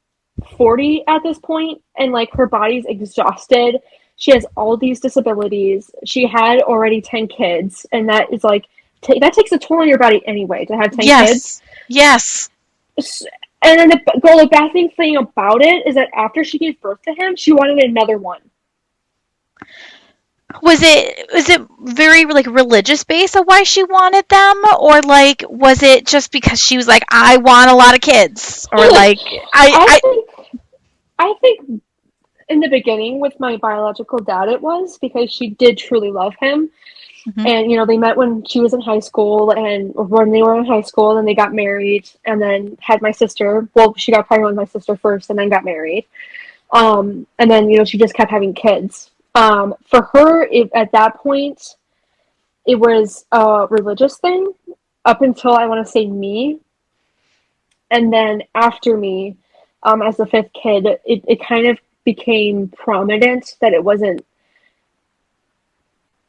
40 at this point, and like her body's exhausted. She has all these disabilities. She had already 10 kids, and that is like, that takes a toll on your body anyway to have 10 kids. Yes. Yes. And then the bad thing about it is that after she gave birth to him, she wanted another one. Was it very like religious based of why she wanted them, or like was it just because she was like, I want a lot of kids, or like I I I think I think in the beginning with my biological dad it was because she did truly love him. Mhm. And you know, they met when she was in high school, and when they were in high school, and they got married, and then had my sister. Well, she got pregnant with my sister first, and then got married. And then you know, she just kept having kids. For her, at that point, it was a religious thing up until I want to say me, and then after me, as the fifth kid, it kind of became prominent that it wasn't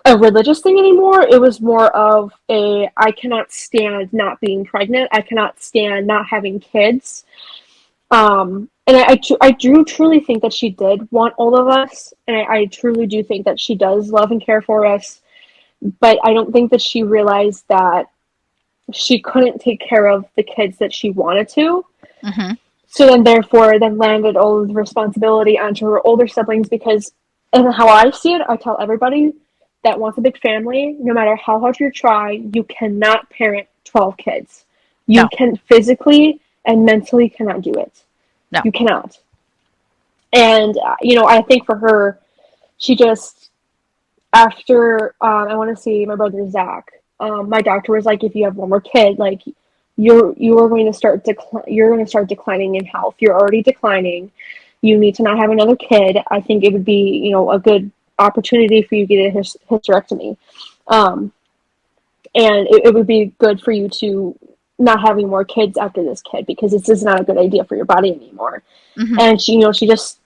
a religious thing anymore. It was more of a I cannot stand not being pregnant. I cannot stand not having kids. And I do truly think that she did want all of us, and I truly do think that she does love and care for us. But I don't think that she realized that she couldn't take care of the kids that she wanted to. Mhm. So then, therefore, then landed all of the responsibility onto her older siblings because, and how I see it, I tell everybody that wants a big family, no matter how hard you try, you cannot parent 12 kids. You No. can physically and mentally cannot do it. No. You cannot. And, you know, I think for her, she just, after, I want to see my brother Zach, my doctor was like, if you have one more kid, like, you're going to you're going to start declining in health. You're already declining. You need to not have another kid. I think it would be, you know, a good opportunity for you to get a hysterectomy. Um, and it would be good for you to not having more kids after this kid because this is not a good idea for your body anymore. Mhm. And she, you know, she just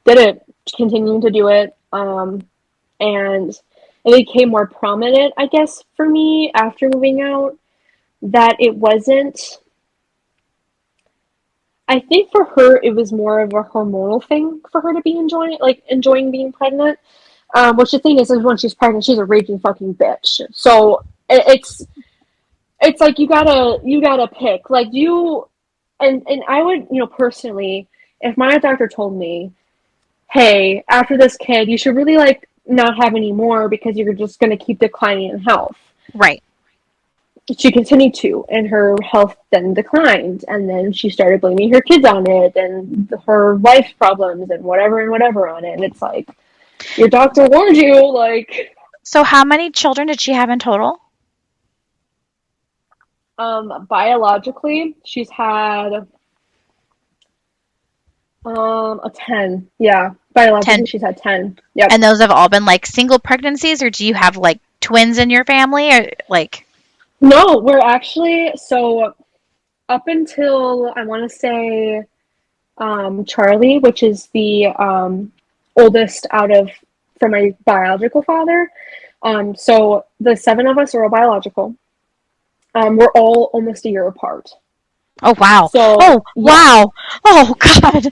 did it, continuing to do it. And it became more prominent, I guess, for me after moving out that it wasn't. I think for her, it was more of a hormonal thing for her to be enjoying being pregnant. Which the thing is when she's pregnant, she's a raging fucking bitch. So it's like you gotta pick. Like you, and I would, you know, personally, if my doctor told me, hey, after this kid, you should really like not have any more because you're just gonna keep declining in health. Right. She continued to, and her health then declined, and then she started blaming her kids on it, and her life problems, and whatever on it. And it's like, your doctor warned you, like, So how many children did she have in total? biologically, she's had a 10. Yeah, biologically, 10. she's had 10. Yep. And those have all been like single pregnancies, or do you have like twins in your family, or like No, we're actually so up until I want to say Charlie, which is the oldest out of from my biological father. So the seven of us are all biological. We're all almost a year apart. oh wow. So Oh yeah, wow. Oh god.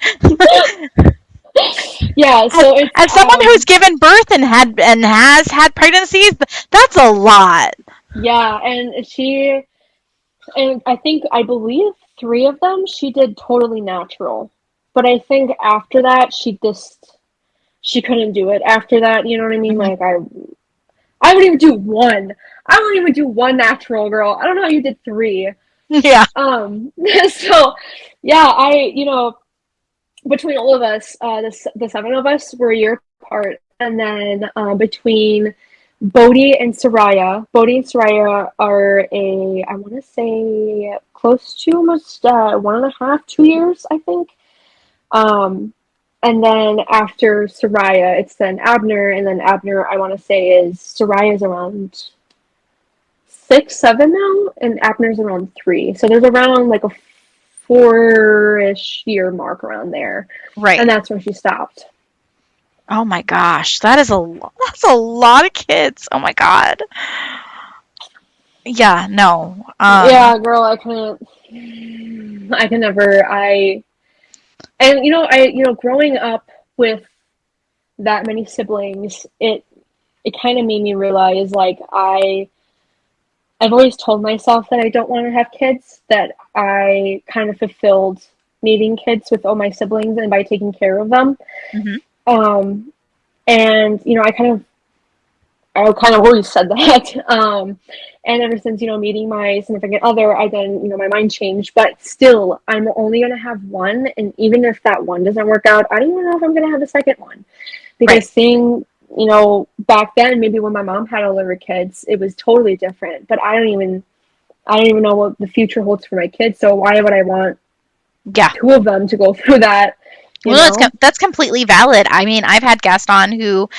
yeah. as, So it's as someone who's given birth and has had pregnancies, that's a lot. yeah, and I believe three of them she did totally natural, but I think after that, she couldn't do it after that, you know what I mean? Hmm. Like, I wouldn't even do one. I wouldn't even do one natural, girl. I don't know how you did three. Yeah. Um, so, yeah, between all of us, the seven of us were a year apart, and then between Bodhi and Soraya are I want to say close to almost 1.5, 2 years, I think. Um, and then after Soraya, it's then Abner, and then Abner, I want to say Soraya's around 6, 7 now, and Abner's around 3. So there's around like a 4-ish year mark around there, and Right. that's where she stopped. Oh my gosh, that's a lot of kids. Oh my god. Yeah, no. Yeah, girl, I can never. And growing up with that many siblings, it kind of made me realize like I've always told myself that I don't want to have kids, that I kind of fulfilled needing kids with all my siblings and by taking care of them. Mhm. Um, and I kind of always said that. And ever since, meeting my significant other, I then, my mind changed. But still, I'm only going to have one. And even if that one doesn't work out, I don't even know if I'm going to have a second one. Right. Because back then, maybe when my mom had all of her kids, it was totally different. But I don't even know what the future holds for my kids. So why would I want Yeah. two of them to go through that, you Well, know? that's completely valid. I mean, I've had guests on who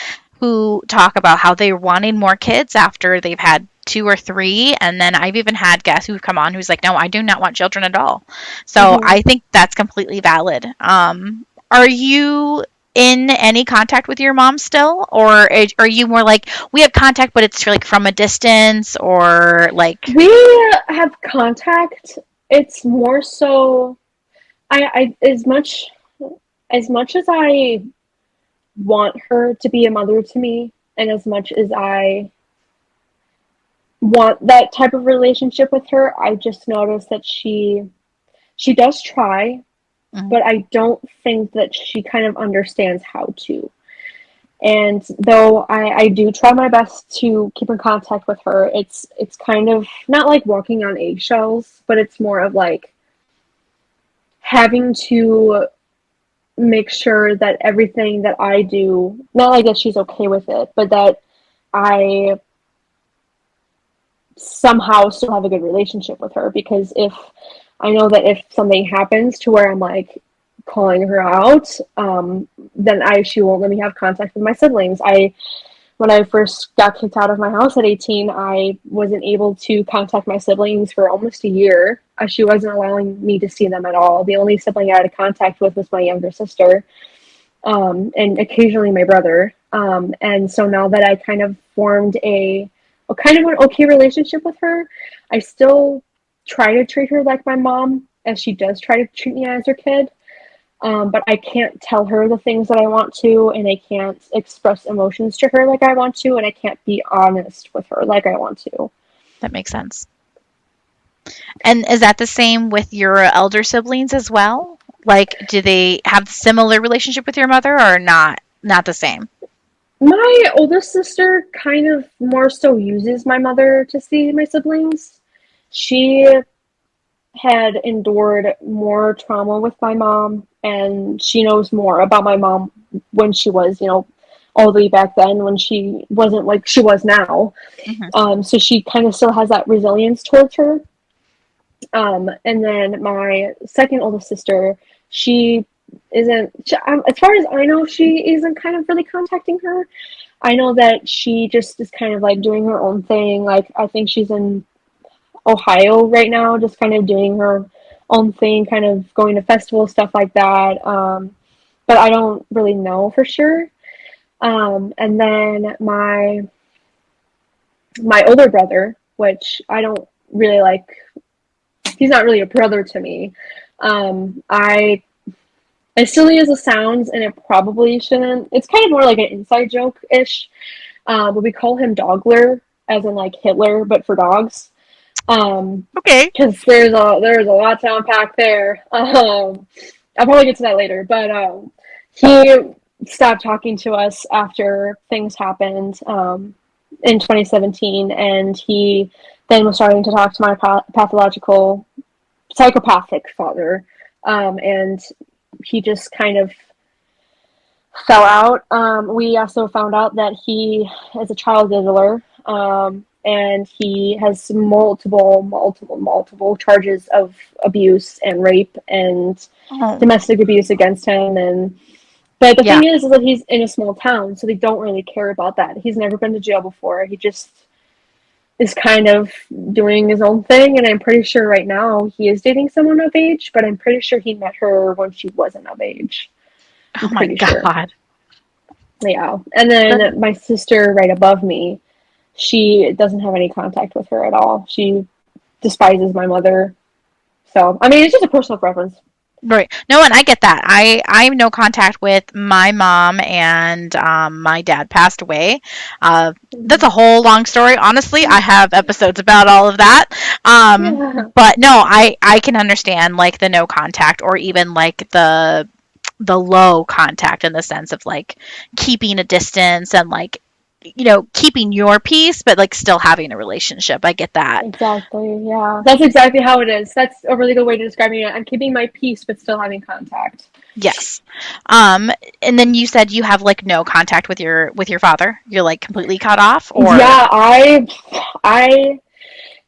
talk about how they wanted more kids after they've had two or three, and then I've even had guests who've come on who's like, "No, I do not want children at all." So Mm-hmm. I think that's completely valid. Are you in any contact with your mom still, or are you more like we have contact, but it's like from a distance, or like? We have contact. It's more so I as much as I want her to be a mother to me, and as much as I want that type of relationship with her, I just noticed that she does try, Mhm. but I don't think that she kind of understands how to. And though I do try my best to keep in contact with her, it's kind of not like walking on eggshells, but it's more of like having to make sure that everything that I do, not like that she's okay with it, but that I somehow still have a good relationship with her. Because if I know that if something happens to where I'm like calling her out, then she won't let me have contact with my siblings. When I first got kicked out of my house at 18, I wasn't able to contact my siblings for almost a year. She wasn't allowing me to see them at all. The only sibling I had contact with was my younger sister, and occasionally my brother. And so now that I kind of formed a kind of an okay relationship with her, I still try to treat her like my mom, as she does try to treat me as her kid. But I can't tell her the things that I want to, and I can't express emotions to her like I want to, and I can't be honest with her like I want to. That makes sense. And is that the same with your elder siblings as well? Like, do they have a similar relationship with your mother or not? Not the same. My oldest sister kind of more so uses my mother to see my siblings. She had endured more trauma with my mom, and she knows more about my mom when she was, all the way back then when she wasn't like she was now. Hmm. So she kind of still has that resilience towards her. And then my second oldest sister, she as far as I know, she isn't kind of really contacting her. I know that she just is kind of like doing her own thing. Like, I think she's in Ohio right now, just kind of doing her own thing, kind of going to festivals, stuff like that. But I don't really know for sure. And then my older brother, which I don't really like, he's not really a brother to me. I As silly as it sounds, and it probably shouldn't. It's kind of more like an inside joke ish. But we call him Dogler, as in like Hitler, but for dogs. Okay. Because there's a lot to unpack there. I'll probably get to that later, but he stopped talking to us after things happened in 2017, and he then was starting to talk to my pathological psychopathic father, and he just kind of fell out. We also found out that he is a child diddler, and he has multiple charges of abuse and rape and Oh, domestic abuse against him. And but the yeah. thing is that he's in a small town, so they don't really care about that. He's never been to jail before. He just is kind of doing his own thing, and I'm pretty sure right now he is dating someone of age, but I'm pretty sure he met her when she wasn't of age. I'm Oh my pretty sure. God. Yeah. And That, then my sister right above me, she doesn't have any contact with her at all. She despises my mother. So, I mean, it's just a personal preference. right. No, and I get that. I have no contact with my mom, and my dad passed away. That's a whole long story. Honestly, I have episodes about all of that. Yeah, But no, I can understand like the no contact, or even like the low contact, in the sense of like keeping a distance and like, keeping your peace, but like still having a relationship. I get that. exactly. Yeah. That's exactly how it is. That's a really good way to describe it. I'm keeping my peace, but still having contact. Yes. Um, and then you said you have like no contact with your father. You're like completely cut off, or Yeah,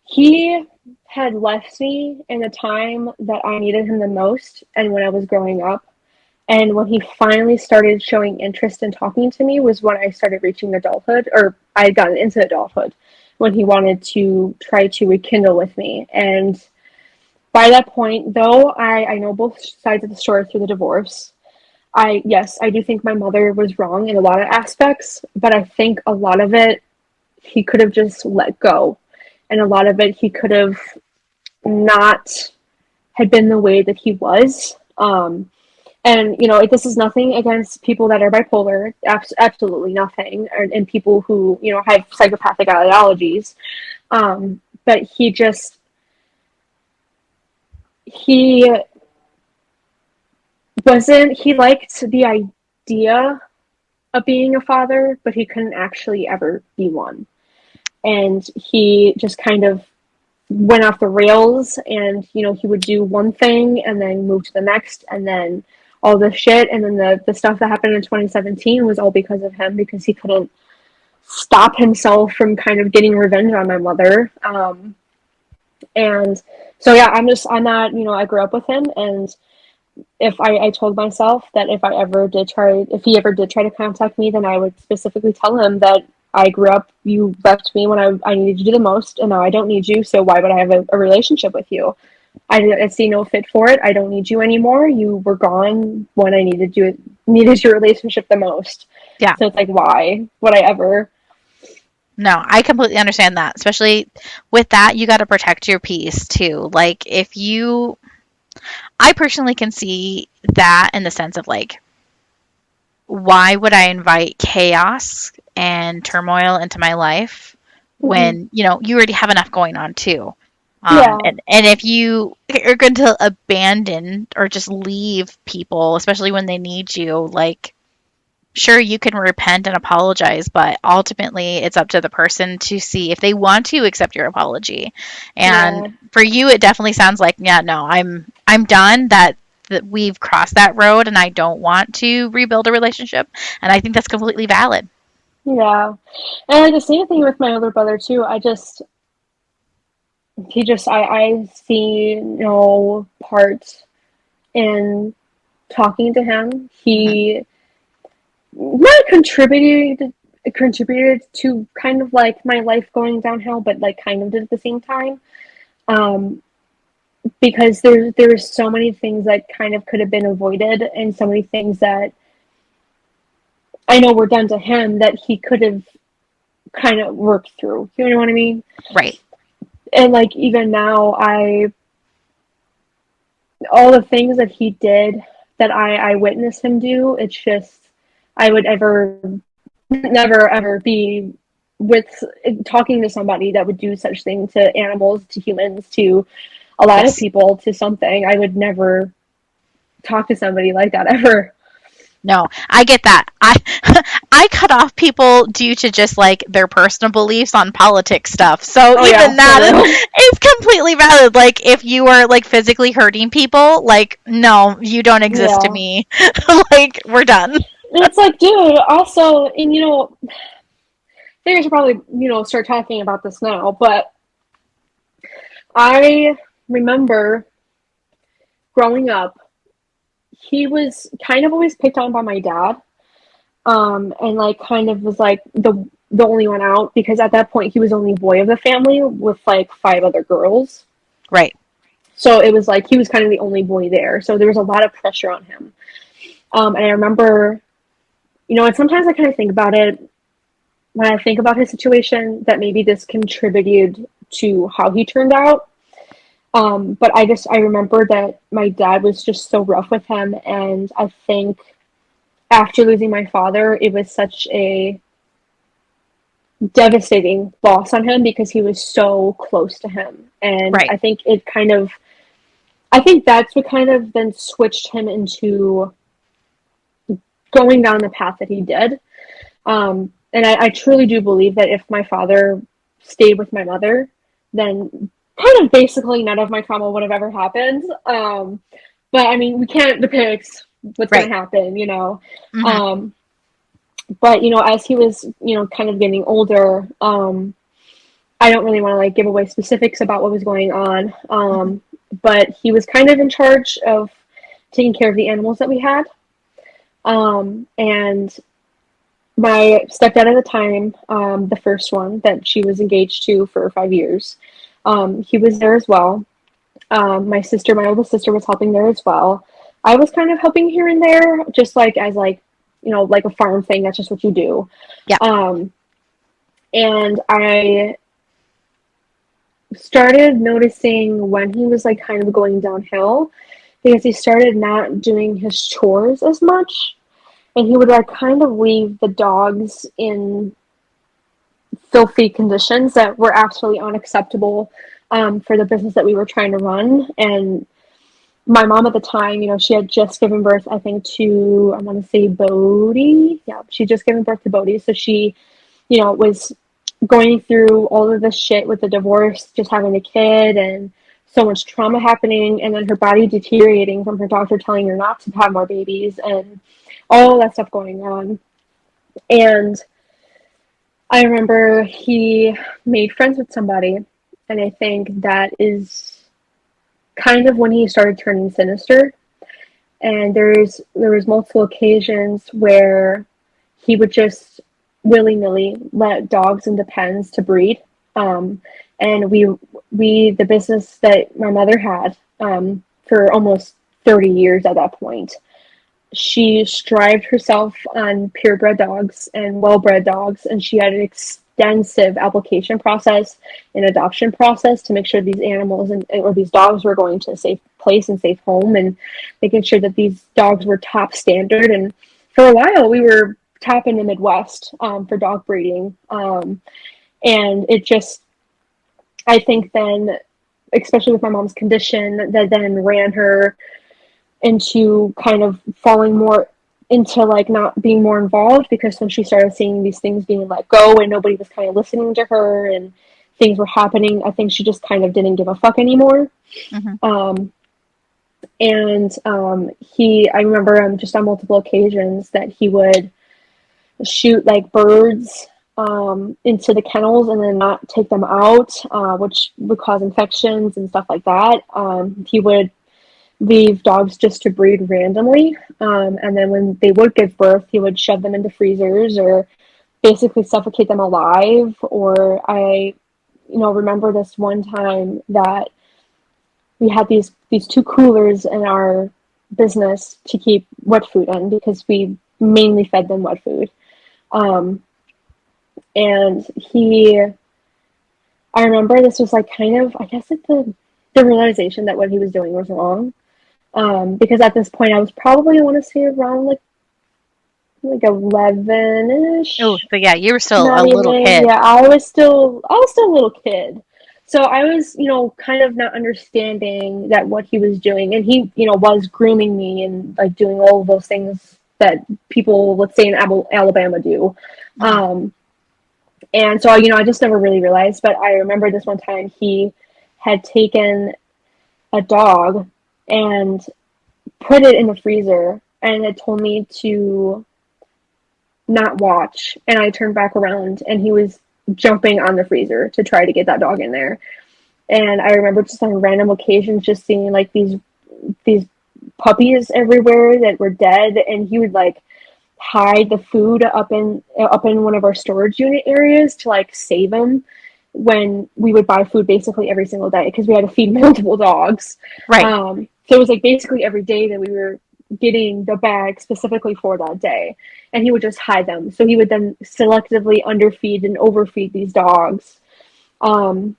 he had left me in the time that I needed him the most and when I was growing up. And when he finally started showing interest in talking to me was when I started reaching adulthood, or I had gotten into adulthood, when he wanted to try to rekindle with me. And by that point, though, I know both sides of the story through the divorce. Yes, I do think my mother was wrong in a lot of aspects, but I think a lot of it he could have just let go. And a lot of it he could have not had been the way that he was. And this is nothing against people that are bipolar, absolutely nothing, and people who have psychopathic ideologies. But he wasn't. He liked the idea of being a father, but he couldn't actually ever be one. And he just kind of went off the rails, and he would do one thing and then move to the next, and then all this shit, and then the stuff that happened in 2017 was all because of him, because he couldn't stop himself from kind of getting revenge on my mother. And so yeah, I'm not, I grew up with him, and if I told myself that if he ever did try to contact me, then I would specifically tell him that I grew up, you left me when I needed you the most, and now I don't need you, so why would I have a relationship with you? I see no fit for it. I don't need you anymore. You were gone when I needed your relationship the most. yeah. So it's like, why would I ever? No, I completely understand that. Especially with that, you got to protect your peace too. Like if you I personally can see that in the sense of like, why would I invite chaos and turmoil into my life Mm-hmm. when, you already have enough going on too? Yeah, And if you are going to abandon or just leave people, especially when they need you, like, sure, you can repent and apologize, but ultimately it's up to the person to see if they want to accept your apology. And yeah, for you, it definitely sounds like, yeah, no, I'm done. That we've crossed that road, and I don't want to rebuild a relationship. And I think that's completely valid. yeah. And like the same thing with my older brother too. I see no part in talking to him. Hmm. He not contributed to kind of like my life going downhill, but like kind of did at the same time. Um, because there's so many things that kind of could have been avoided, and so many things that I know were done to him that he could have kind of worked through. You know what I mean? Right. And like even now, I all the things that he did that I witnessed him do, it's just I would ever never ever be with talking to somebody that would do such thing to animals, to humans, to a lot of Yes. people, to something. I would never. talk to somebody like that ever. No, I get that. I I cut off people due to just like their personal beliefs on politics stuff. So Oh yeah, even for that real. is completely valid. Like if you are like physically hurting people, like no, you don't exist to Yeah. me. Like we're done. It's like, dude, also, and I think I should probably, start talking about this now, but I remember growing up, he was kind of always picked on by my dad, and like kind of was like the only one out because at that point he was only boy of the family with like five other girls. Right. So it was like he was kind of the only boy there. So there was a lot of pressure on him. And I remember, and sometimes I kind of think about it when I think about his situation that maybe this contributed to how he turned out. But I remember that my dad was just so rough with him, and I think after losing my father, it was such a devastating loss on him because he was so close to him, and Right. I think that's what kind of then switched him into going down the path that he did. And I truly do believe that if my father stayed with my mother, then kind of basically none of my trauma would have ever happened. But I mean, we can't depict what's going Right. to happen. Mhm. Um, but as he was, kind of getting older, I don't really want to like give away specifics about what was going on. Mhm. But he was kind of in charge of taking care of the animals that we had. And my stepdad at the time, the first one that she was engaged to for 5 years, he was there as well. My oldest sister was helping there as well. I was kind of helping here and there, just like as like, like a farm thing. That's just what you do. Yeah. Um, and I started noticing when he was like kind of going downhill because he started not doing his chores as much. And he would like kind of leave the dogs in filthy conditions that were absolutely unacceptable for the business that we were trying to run. And my mom at the time, she had just given birth, I think, to, I want to say Bodie. Yeah, she just given birth to Bodie. So she, was going through all of this shit with the divorce, just having a kid and so much trauma happening. And then her body deteriorating from her doctor telling her not to have more babies and all that stuff going on. And I remember he made friends with somebody, and I think that is kind of when he started turning sinister. And there was multiple occasions where he would just willy nilly let dogs into pens to breed. Um, and the business that my mother had for almost 30 years at that point, she strived herself on purebred dogs and well-bred dogs, and she had an extensive application process and adoption process to make sure these animals or these dogs were going to a safe place and safe home, and making sure that these dogs were top standard. And for a while, we were top in the Midwest for dog breeding, and it just, I think then, especially with my mom's condition, that then ran her into kind of falling more into like not being more involved because when she started seeing these things being let go and nobody was kind of listening to her and things were happening, I think she just kind of didn't give a fuck anymore. Mhm. Um, and I remember just on multiple occasions that he would shoot like birds into the kennels and then not take them out, which would cause infections and stuff like that. He would leave dogs just to breed randomly. And then when they would give birth, he would shove them into freezers or basically suffocate them alive. Or I, remember this one time that we had these two coolers in our business to keep wet food in because we mainly fed them wet food. Um, and I remember this was like kind of, I guess, like the realization that what he was doing was wrong. Because at this point I was probably, I want to say around like 11 Oh, ish. so yeah, you were still a Not little even, kid. yeah, I was still a little kid. So I was, kind of not understanding that what he was doing, and he, was grooming me and like doing all of those things that people, let's say in Alabama, do. Mhm. And so, I just never really realized. But I remember this one time he had taken a dog and put it in the freezer and had told me to not watch. And I turned back around and he was jumping on the freezer to try to get that dog in there. And I remember just on random occasions just seeing like these puppies everywhere that were dead, and he would like hide the food up in one of our storage unit areas to like save them when we would buy food basically every single day because we had to feed multiple dogs. Right. So it was like basically every day that we were getting the bag specifically for that day, and he would just hide them. So he would then selectively underfeed and overfeed these dogs. Um,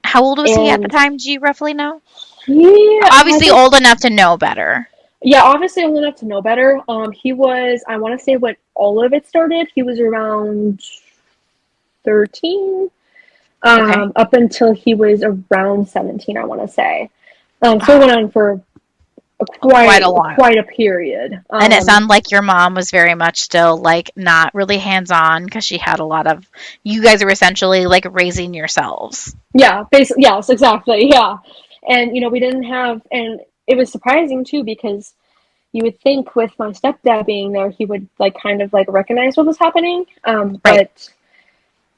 How old was he at the and time? Do you roughly know? he had Obviously, to, old enough to know better. yeah, obviously old enough to know better. He was, I want to say when all of it started, he was around 13, Okay. up until he was around 17, I want to say. So it Oh, went on for a quite quite a long. quite a period. And it sounded like your mom was very much still like not really hands on because she had a lot of. You guys were essentially like raising yourselves. Yeah, basically, yes, exactly, yeah. And we didn't have, and it was surprising too because you would think with my stepdad being there, he would like kind of like recognize what was happening. Right. But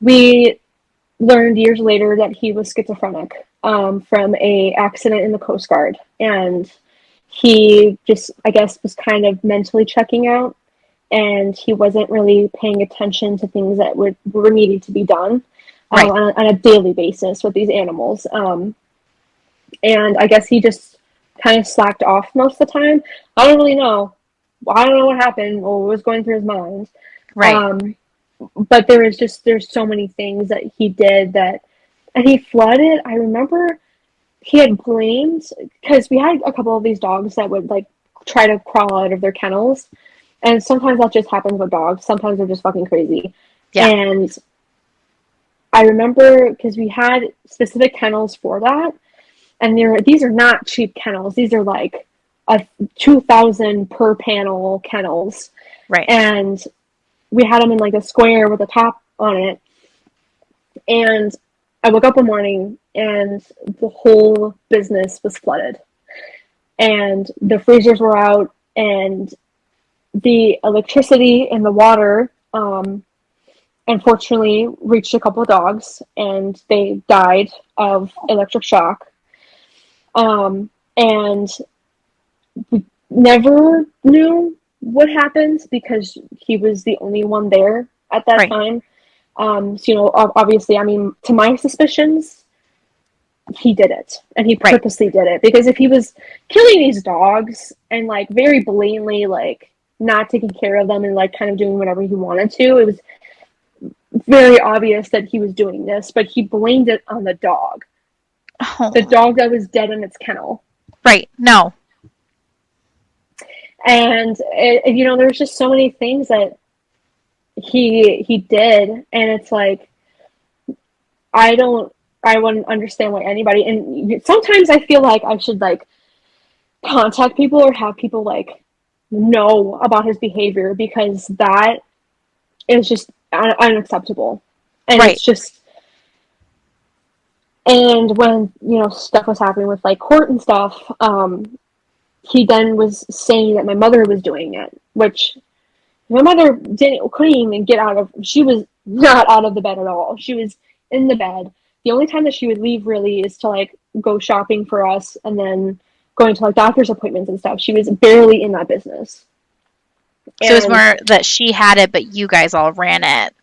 we learned years later that he was schizophrenic, from a accident in the Coast Guard, and he just, I guess, was kind of mentally checking out, and he wasn't really paying attention to things that were needing to be done, Right. on a daily basis with these animals. And I guess he just kind of slacked off most of the time. I don't really know. I don't know what happened or what was going through his mind. Right. Um, but there's so many things that he did that, and he flooded. I remember he had blamed, because we had a couple of these dogs that would like try to crawl out of their kennels, and sometimes that just happens with dogs. Sometimes they're just fucking crazy. Yeah. And I remember because we had specific kennels for that, and these are not cheap kennels. These are like a 2,000 per panel kennels, Right. and we had them in like a square with a top on it. And I woke up one morning and the whole business was flooded, and the freezers were out, and the electricity and the water, unfortunately reached a couple of dogs and they died of electric shock. And we never knew what happened because he was the only one there at that Right. time. So, obviously, I mean, to my suspicions, he did it, and he Right. purposely did it, because if he was killing these dogs and like very blatantly like not taking care of them and like kind of doing whatever he wanted to, it was very obvious that he was doing this, but he blamed it on the Oh. dog that was dead in its kennel. Right. No. And there's just so many things that he did, and it's like I don't I wouldn't understand why anybody, and sometimes I feel like I should like contact people or have people like know about his behavior, because that is just unacceptable. And Right. it's just, and when stuff was happening with like court and stuff, he then was saying that my mother was doing it, which my mother couldn't even get out of. She was not out of the bed at all. She was in the bed. The only time that she would leave really is to like go shopping for us, and then going to like doctor's appointments and stuff. She was barely in that business. So it's And more that she had it, but you guys all ran it.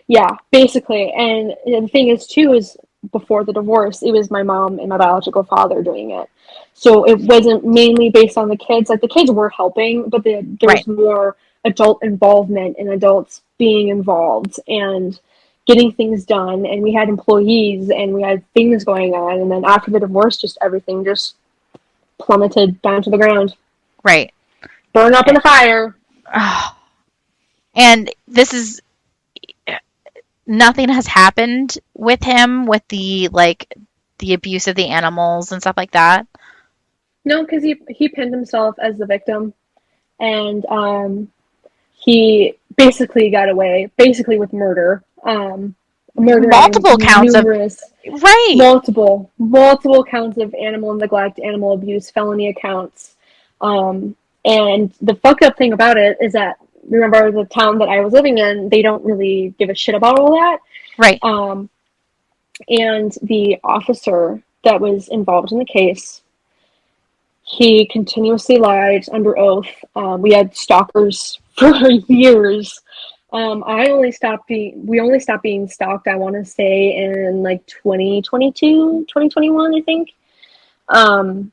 yeah, basically. And the thing is too is, before the divorce, it was my mom and my biological father doing it. So it wasn't mainly based on the kids. Like the kids were helping, but there Right. was more adult involvement and adults being involved and getting things done. And we had employees and we had things going on. And then after the divorce, just everything just plummeted down to the ground, Right. burn up in the fire. Oh. And this is nothing has happened with him with the like the abuse of the animals and stuff like that. No, because he pinned himself as the victim, and he basically got away, basically with murder, murdering Multiple counts of numerous, right. multiple counts of animal neglect, animal abuse, felony accounts. And the fucked up thing about it is that, remember, the town that I was living in, they don't really give a shit about all that. Right. Um, and the officer that was involved in the case, he continuously lied under oath. We had stalkers for years. We only stopped being stalked, I want to say, in like 2022, 2021, I think. Um,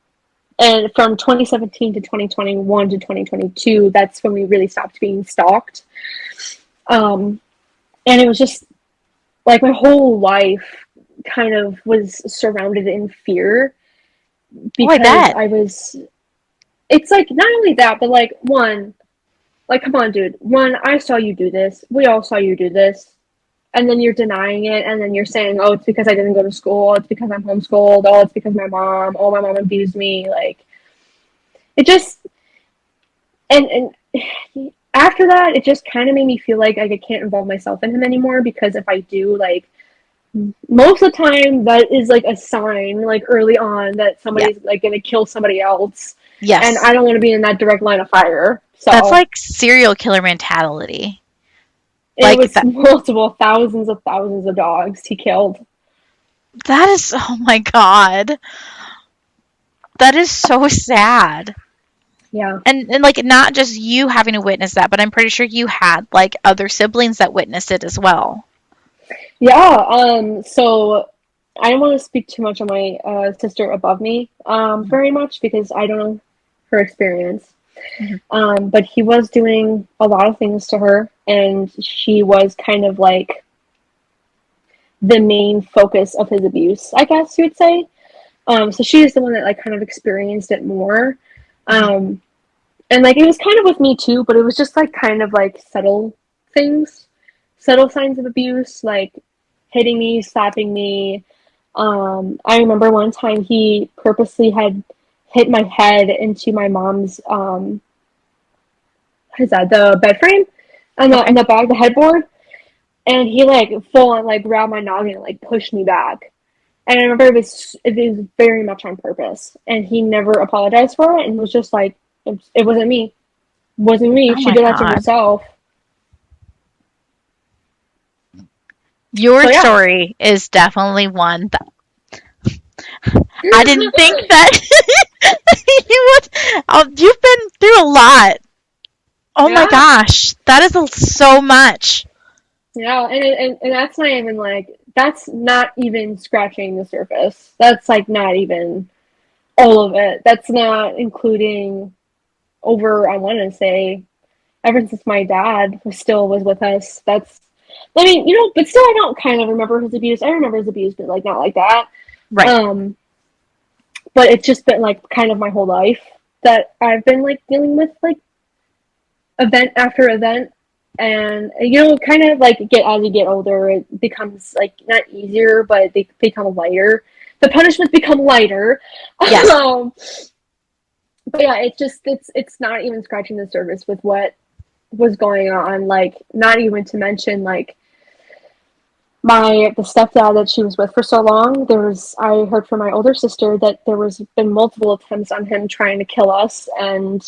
and from 2017 to 2021 to 2022, that's when we really stopped being stalked. And it was just like my whole life kind of was surrounded in fear Oh, I because bet. I was. It's like not only that, but like one, like come on, dude. One, I saw you do this. We all saw you do this, and then you're denying it, and then you're saying, "Oh, it's because I didn't go to school. It's because I'm homeschooled. Oh, it's because my mom. Oh, my mom abused me." Like it just and after that, it just kind of made me feel like I can't involve myself in him anymore because if I do, like most of the time, that is like a sign, like early on, that Yeah. somebody's like gonna kill somebody else, and Yes. I don't want to be in that direct line of fire. That's So like serial killer mentality. it Like was that multiple thousands of dogs he killed. that is oh my god. That is so sad. Yeah, And like not just you having to witness that, but I'm pretty sure you had like other siblings that witnessed it as well. yeah. So I don't want to speak too much on my sister above me, very much because I don't know her experience. Mhm. But he was doing a lot of things to her, and she was kind of like the main focus of his abuse, I guess you would say. So she is the one that like kind of experienced it more. Mhm. Um, and like it was kind of with me too, but it was just like kind of like subtle things, subtle signs of abuse, like hitting me, slapping me. I remember one time he purposely had hit my head into my mom's what is that, the bed frame and Okay. the back, the headboard, and he like full on like grabbed my noggin and like pushed me back. And I remember it was very much on purpose, and he never apologized for it, and was just like, it wasn't me, wasn't me. Oh She my did that to god. herself. Your So yeah, story is definitely one that I didn't think that you would. Oh, you've been through a lot. Oh my yeah, gosh, that is so much. yeah, and that's not even like that's not even scratching the surface. That's like not even all of it. That's not including over. I want to say ever since my dad was with us. That's I mean, but still, I don't kind of remember his abuse. I remember his abuse, but like not like that. Right. Um, but it's just been like kind of my whole life that I've been like dealing with like event after event, and kind of like get as you get older, it becomes like not easier, but they become lighter. The punishments become lighter. Yes. um, but yeah, it's not even scratching the surface with what was going on. Like, not even to mention like the stepdad that she was with for so long. I heard from my older sister that there was been multiple attempts on him trying to kill us, and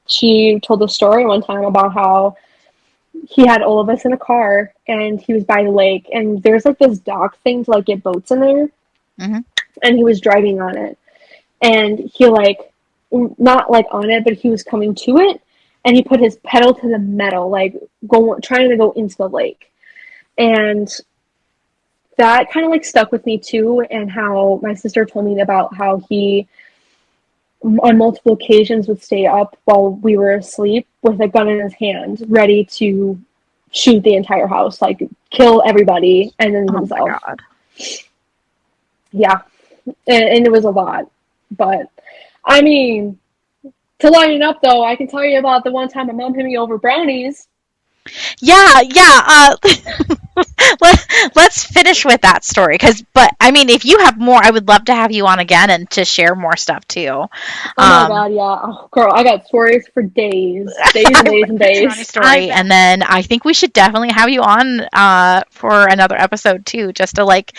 she told a story one time about how he had all of us in a car and he was by the lake, and there's like this dock thing to like get boats in there, Hmm. and he was driving on it, and he like not like on it, but he was coming to it, and he put his pedal to the metal, like trying to go into the lake. And that kind of like stuck with me too, and how my sister told me about how he on multiple occasions would stay up while we were asleep with a gun in his hand, ready to shoot the entire house, like kill everybody and then Oh my himself. god. Yeah, and it was a lot. But I mean, to lighten up though, I can tell you about the one time my mom hit me over brownies. Yeah. Let's finish with that story, but I mean, if you have more, I would love to have you on again and to share more stuff too. Oh my Um, God, yeah. Oh, girl, I got stories for days, days and I, days and brownie days. story, and then I think we should definitely have you on for another episode too, just to like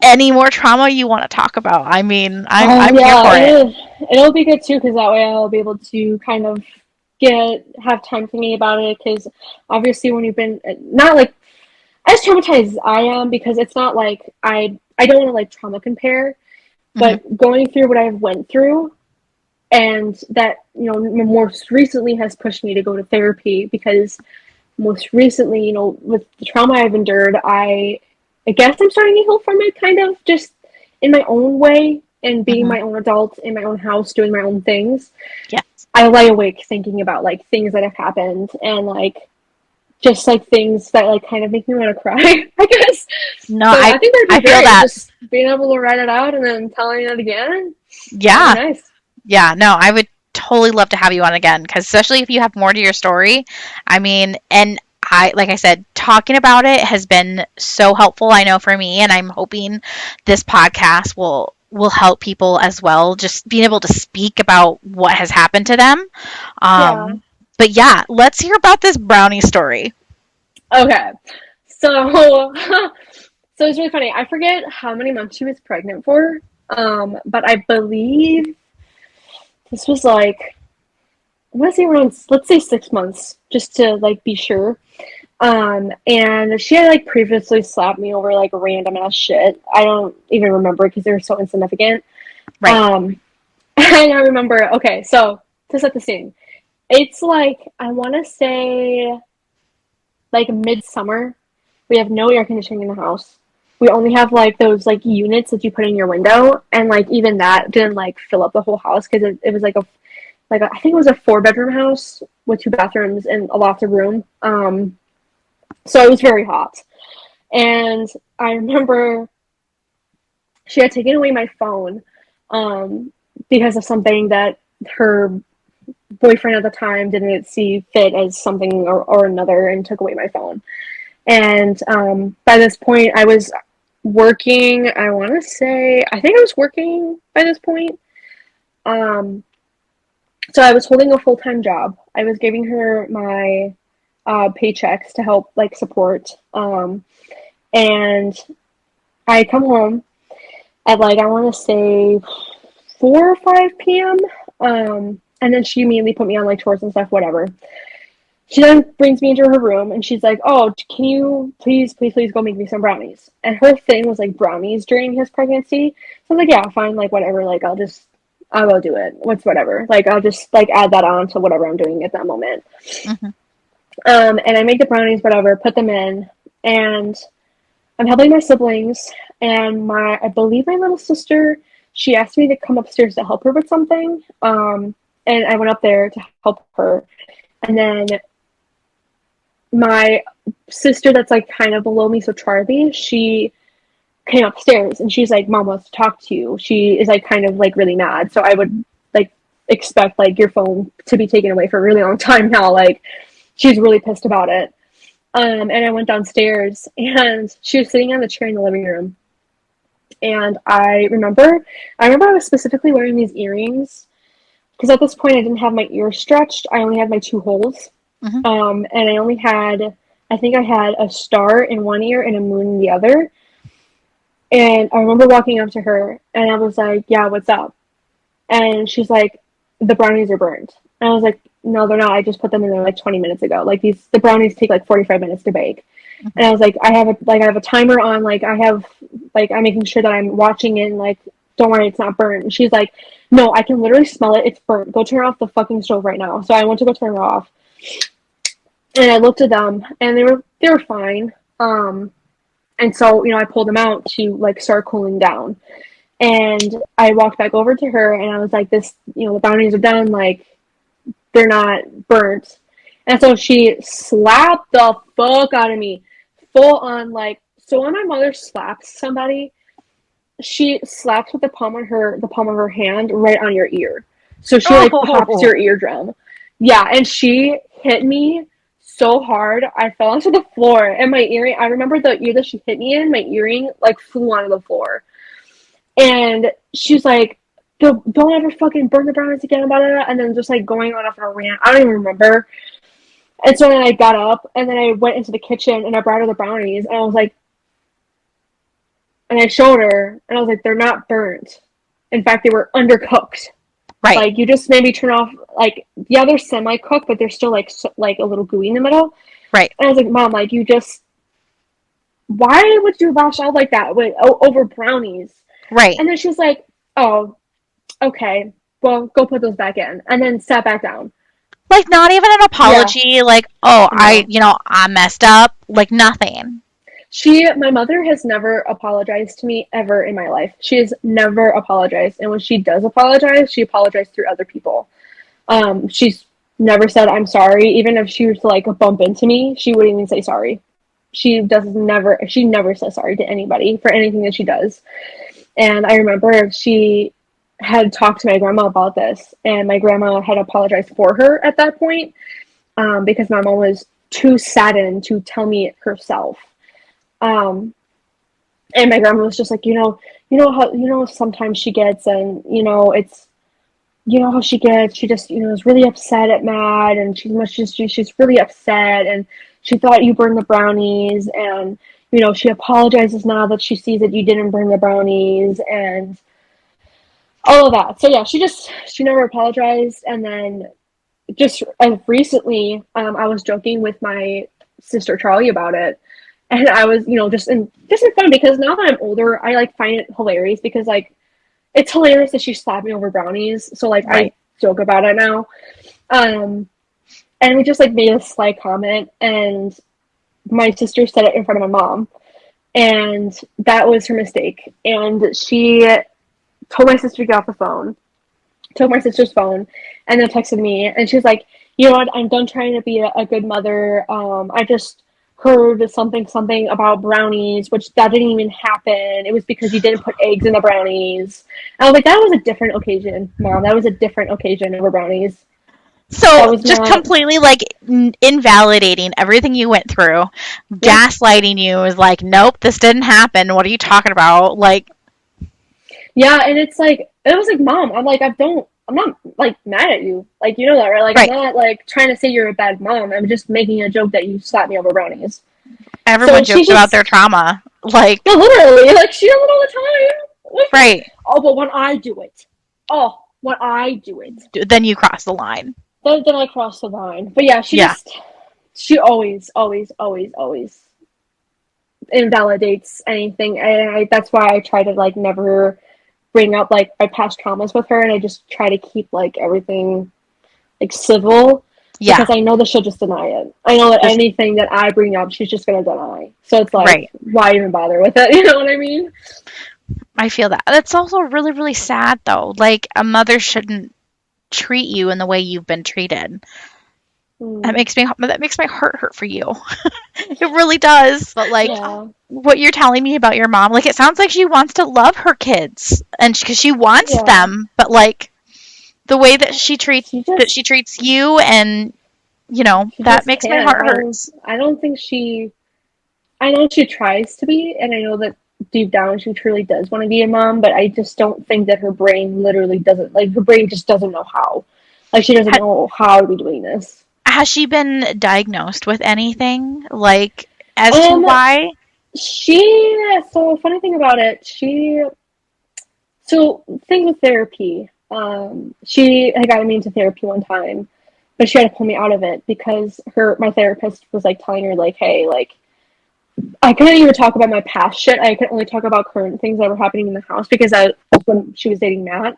any more trauma you want to talk about. I mean, I'm here Yeah, for it. it'll be good too because that way I'll be able to kind of have time thinking about it because obviously when you've been not like as traumatized as I am because it's not like I don't want to like trauma compare, Hmm. but going through what I've went through and that most recently has pushed me to go to therapy because most recently with the trauma I've endured I guess I'm starting to heal from it kind of just in my own way and being Hmm. my own adult in my own house doing my own things. Yeah. I lie awake thinking about like things that have happened and like just like things that like kind of make me want to cry I guess. No, So I think that'd I be feel great that. just being able to write it out and then telling it again. That'd be Yeah. nice. Yeah, no, I would totally love to have you on again because especially if you have more to your story. I mean, and like I said, talking about it has been so helpful. I know for me, and I'm hoping this podcast will help people as well. Just being able to speak about what has happened to them. Yeah. But yeah, let's hear about this brownie story. Okay. So so it's really funny. I forget how many months she was pregnant for. But I believe this was like I want to say around let's say 6 months, just to like be sure. And she had like previously slapped me over like random ass shit. I don't even remember because they were so insignificant. Right. Um, and I remember. Okay, so to set the scene, it's like I want to say like midsummer. We have no air conditioning in the house. We only have like those like units that you put in your window, and like even that didn't like fill up the whole house because it was like I think it was a 4 bedroom house with 2 bathrooms and a lots of room. So it was very hot. And I remember she had taken away my phone um, because of something that her boyfriend at the time didn't see fit as something or another and took away my phone. And by this point, I was working. I want to say, I think I was working by this point. Um, so I was holding a full time job. I was giving her my paychecks to help like support. And I come home at like I want to say 4 or 5 p.m. And then she immediately put me on like chores and stuff, whatever. She then brings me into her room and she's like, "Oh, can you please go make me some brownies?" And her thing was like brownies during his pregnancy. So I was like, "Yeah, fine, like whatever. Like I will do it. What's whatever. Like I'll just like add that on to whatever I'm doing at that moment." Hmm. And I make the brownies, whatever, put them in, and I'm helping my siblings. And I believe my little sister, she asked me to come upstairs to help her with something. And I went up there to help her. And then my sister, that's like kind of below me, so Charlie, she came upstairs and she's like, "Mom wants to talk to you." She is like kind of like really mad. So I would like expect like your phone to be taken away for a really long time now. Like she's really pissed about it. And I went downstairs and she was sitting on the chair in the living room. And I remember I was specifically wearing these earrings because at this point I didn't have my ears stretched. I only had my two holes. Hmm. And I think I had a star in one ear and a moon in the other. And I remember walking up to her and I was like, "Yeah, what's up?" And she's like, "The brownies are burned." And I was like, "No, they're not. I just put them in there like 20 minutes ago. Like the brownies take like 45 minutes to bake." And I was like, I have a timer on. Like I'm making sure that I'm watching it. And, like, don't worry, it's not burnt." And she's like, "No, I can literally smell it. It's burnt. Go turn off the fucking stove right now." So I went to go turn it off, and I looked at them, and they were fine. And so I pulled them out to like start cooling down. And I walked back over to her and I was like, the brownies are done, like they're not burnt. And so she slapped the fuck out of me. Full on like so when my mother slaps somebody, she slaps with the palm of her hand right on your ear. So she like pops Oh. your eardrum. Yeah, and she hit me so hard, I fell onto the floor, and my earring, I remember the ear that she hit me in, my earring, like, flew onto the floor. And she was like, don't ever fucking burn the brownies again, blah, blah, blah, and then just, like, going on off on a rant. I don't even remember. And so then I got up, and then I went into the kitchen, and I brought her the brownies, and I was like, and I showed her, and I was like, they're not burnt. In fact, they were undercooked. Right. Like, you just maybe turn off, like, yeah, they're semi-cooked, but they're still, like, a little gooey in the middle. Right. And I was like, Mom, like, why would you lash out like that over brownies? Right. And then she was like, oh, okay, well, go put those back in. And then sat back down. Like, not even an apology, yeah. Like, oh, No. I messed up. Like, nothing. My mother has never apologized to me ever in my life. She has never apologized. And when she does apologize, she apologized through other people. She's never said, I'm sorry. Even if she was to, like, bump into me, she wouldn't even say sorry. She never says sorry to anybody for anything that she does. And I remember she had talked to my grandma about this, and my grandma had apologized for her at that point, because my mom was too saddened to tell me it herself. And my grandma was just like, how sometimes she gets, and it's, how she gets, she just, is really upset at Matt, and she's really upset, and she thought you burned the brownies, and she apologizes now that she sees that you didn't burn the brownies, and all of that. So yeah, she never apologized. And then just recently, I was joking with my sister Charlie about it, and I was, just in fun, because now that I'm older, I, like, find it hilarious, because, like, it's hilarious that she slapped me over brownies. So, like, right. I joke about it now. And we just, like, made a slight comment, and my sister said it in front of my mom, and that was her mistake. And she told my sister to get off the phone, took my sister's phone, and then texted me, and she was like, you know what, I'm done trying to be a good mother. I just heard something about brownies, which that didn't even happen. It was because you didn't put eggs in the brownies. And I was like, that was a different occasion, Mom. That was a different occasion over brownies. So just completely, like, invalidating everything you went through, gaslighting you, is like, nope, this didn't happen. What are you talking about? Like, yeah, and it's like, it was like, Mom, I'm not, like, mad at you. Like, you know that, right? Like, right. I'm not, like, trying to say you're a bad mom. I'm just making a joke that you slapped me over brownies. Everyone jokes about their trauma. Like, no, literally, like, she does it all the time. Like, right. Oh, but when I do it, then you cross the line. Then I cross the line. But yeah, she always invalidates anything, and that's why I try to, like, never bring up, like, my past traumas with her, and I just try to keep, like, everything, like, civil. Yeah. Because I know that she'll just deny it. I know that anything that I bring up, she's just gonna deny. So it's like, right. Why even bother with it? You know what I mean? I feel that. That's also really, really sad, though. Like, a mother shouldn't treat you in the way you've been treated. That makes my heart hurt for you. It really does. But, like, what you're telling me about your mom, like, it sounds like she wants to love her kids, and because she wants them, but, like, the way that she treats you, and that makes my heart hurt. I don't think I know she tries to be, and I know that deep down she truly does want to be a mom, but I just don't think that her brain her brain just doesn't know how. Like, she doesn't know how to be doing this. Has she been diagnosed with anything, like, as to why? So funny thing about it, thing with therapy, she had gotten me into therapy one time, but she had to pull me out of it because my therapist was, like, telling her, like, hey, like, I couldn't even talk about my past shit. I could only talk about current things that were happening in the house, because that was when she was dating Matt.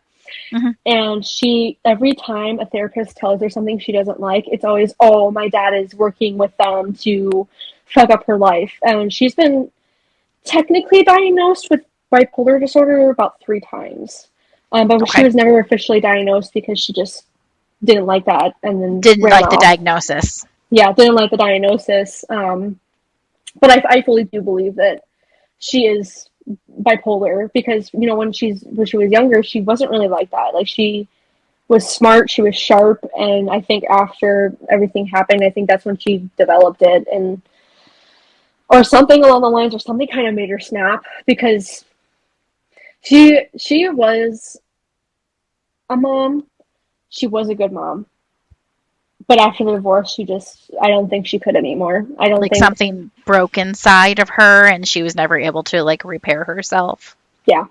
Mm-hmm. And every time a therapist tells her something she doesn't like, it's always, oh, my dad is working with them to fuck up her life. And she's been technically diagnosed with bipolar disorder about 3 times. But she was never officially diagnosed because she just didn't like that, and then didn't like the diagnosis. Yeah, didn't like the diagnosis. But I fully do believe that she is bipolar, because when she was younger, she wasn't really like that. Like, she was smart, she was sharp, and I think after everything happened, I think that's when she developed it, and or something along the lines, or something kind of made her snap, because she was a mom, she was a good mom, but after the divorce, I don't think she could anymore. I don't Like think, something broke inside of her and she was never able to like repair herself. yeah,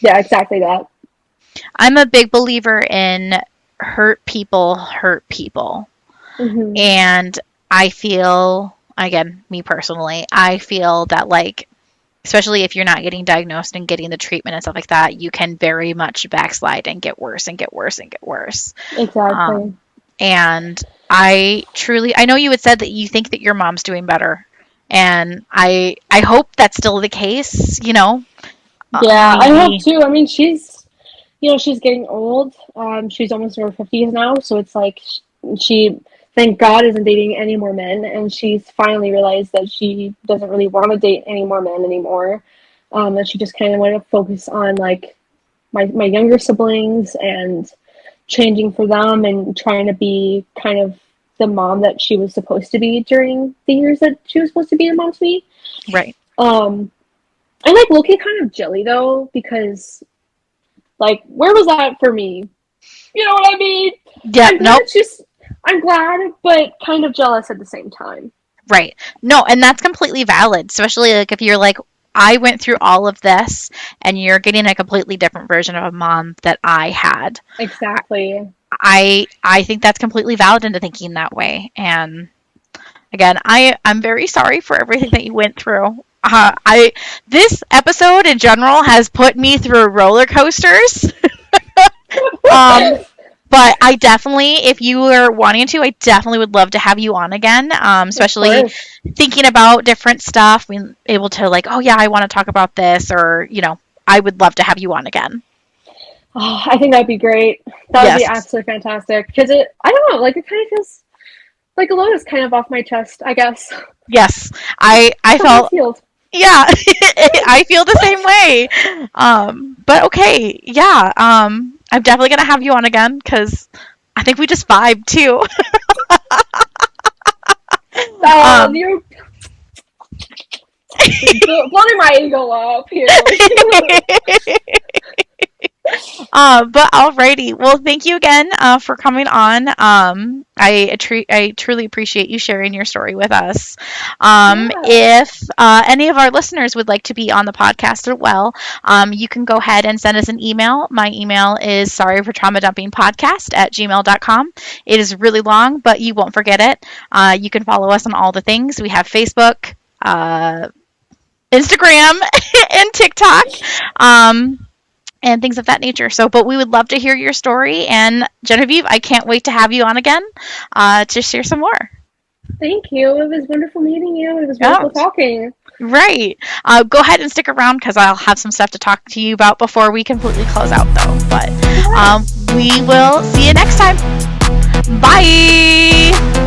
yeah, exactly that. I'm a big believer in hurt people hurt people. Mm-hmm. And I feel, again, me personally, I feel that like, especially if you're not getting diagnosed and getting the treatment and stuff like that, you can very much backslide and get worse and get worse and get worse. Exactly. And I know you had said that you think that your mom's doing better. And I hope that's still the case, you know. Yeah, I hope We too. I mean, she's getting old. She's almost in her 50s now, so it's like she, thank God, isn't dating any more men, and she's finally realized that she doesn't really want to date any more men anymore. That she just kind of wanted to focus on like my younger siblings and changing for them and trying to be kind of the mom that she was supposed to be during the years that she was supposed to be a mom to me. right. Um, I'm like low-key kind of jelly though, because like where was that for me? You know what I mean? Yeah, I'm glad nope. she's I'm glad, but kind of jealous at the same time. Right. No, and that's completely valid, especially like if you're like I went through all of this and you're getting a completely different version of a mom that I had. Exactly. I think that's completely valid into thinking that way. And again, I'm very sorry for everything that you went through. I This episode in general has put me through roller coasters. um, but I definitely, if you were wanting to, I definitely would love to have you on again. Of Especially course. thinking about different stuff, being able to like, oh yeah, I want to talk about this, or I would love to have you on again. Oh, I think that'd be great. That would be Yes, absolutely fantastic. Because I don't know, like it kind of feels like a load is kind of off my chest, I guess. yes, I Somehow felt healed. yeah, I feel the same way. But okay, yeah. I'm definitely gonna have you on again because I think we just vibe too. um, You're blowing my ego up here. but alrighty. Well, thank you again for coming on. I truly appreciate you sharing your story with us. Yeah. If any of our listeners would like to be on the podcast as well, you can go ahead and send us an email. My email is sorryfortraumadumpingpodcast@gmail.com. It is really long, but you won't forget it. You can follow us on all the things. We have Facebook, Instagram, and TikTok. And things of that nature. So, but we would love to hear your story. And Genevieve, I can't wait to have you on again to share some more. Thank you. It was wonderful meeting you. It was Oh, wonderful talking. right. Go ahead and stick around because I'll have some stuff to talk to you about before we completely close out, though. But Yes. we will see you next time. Bye.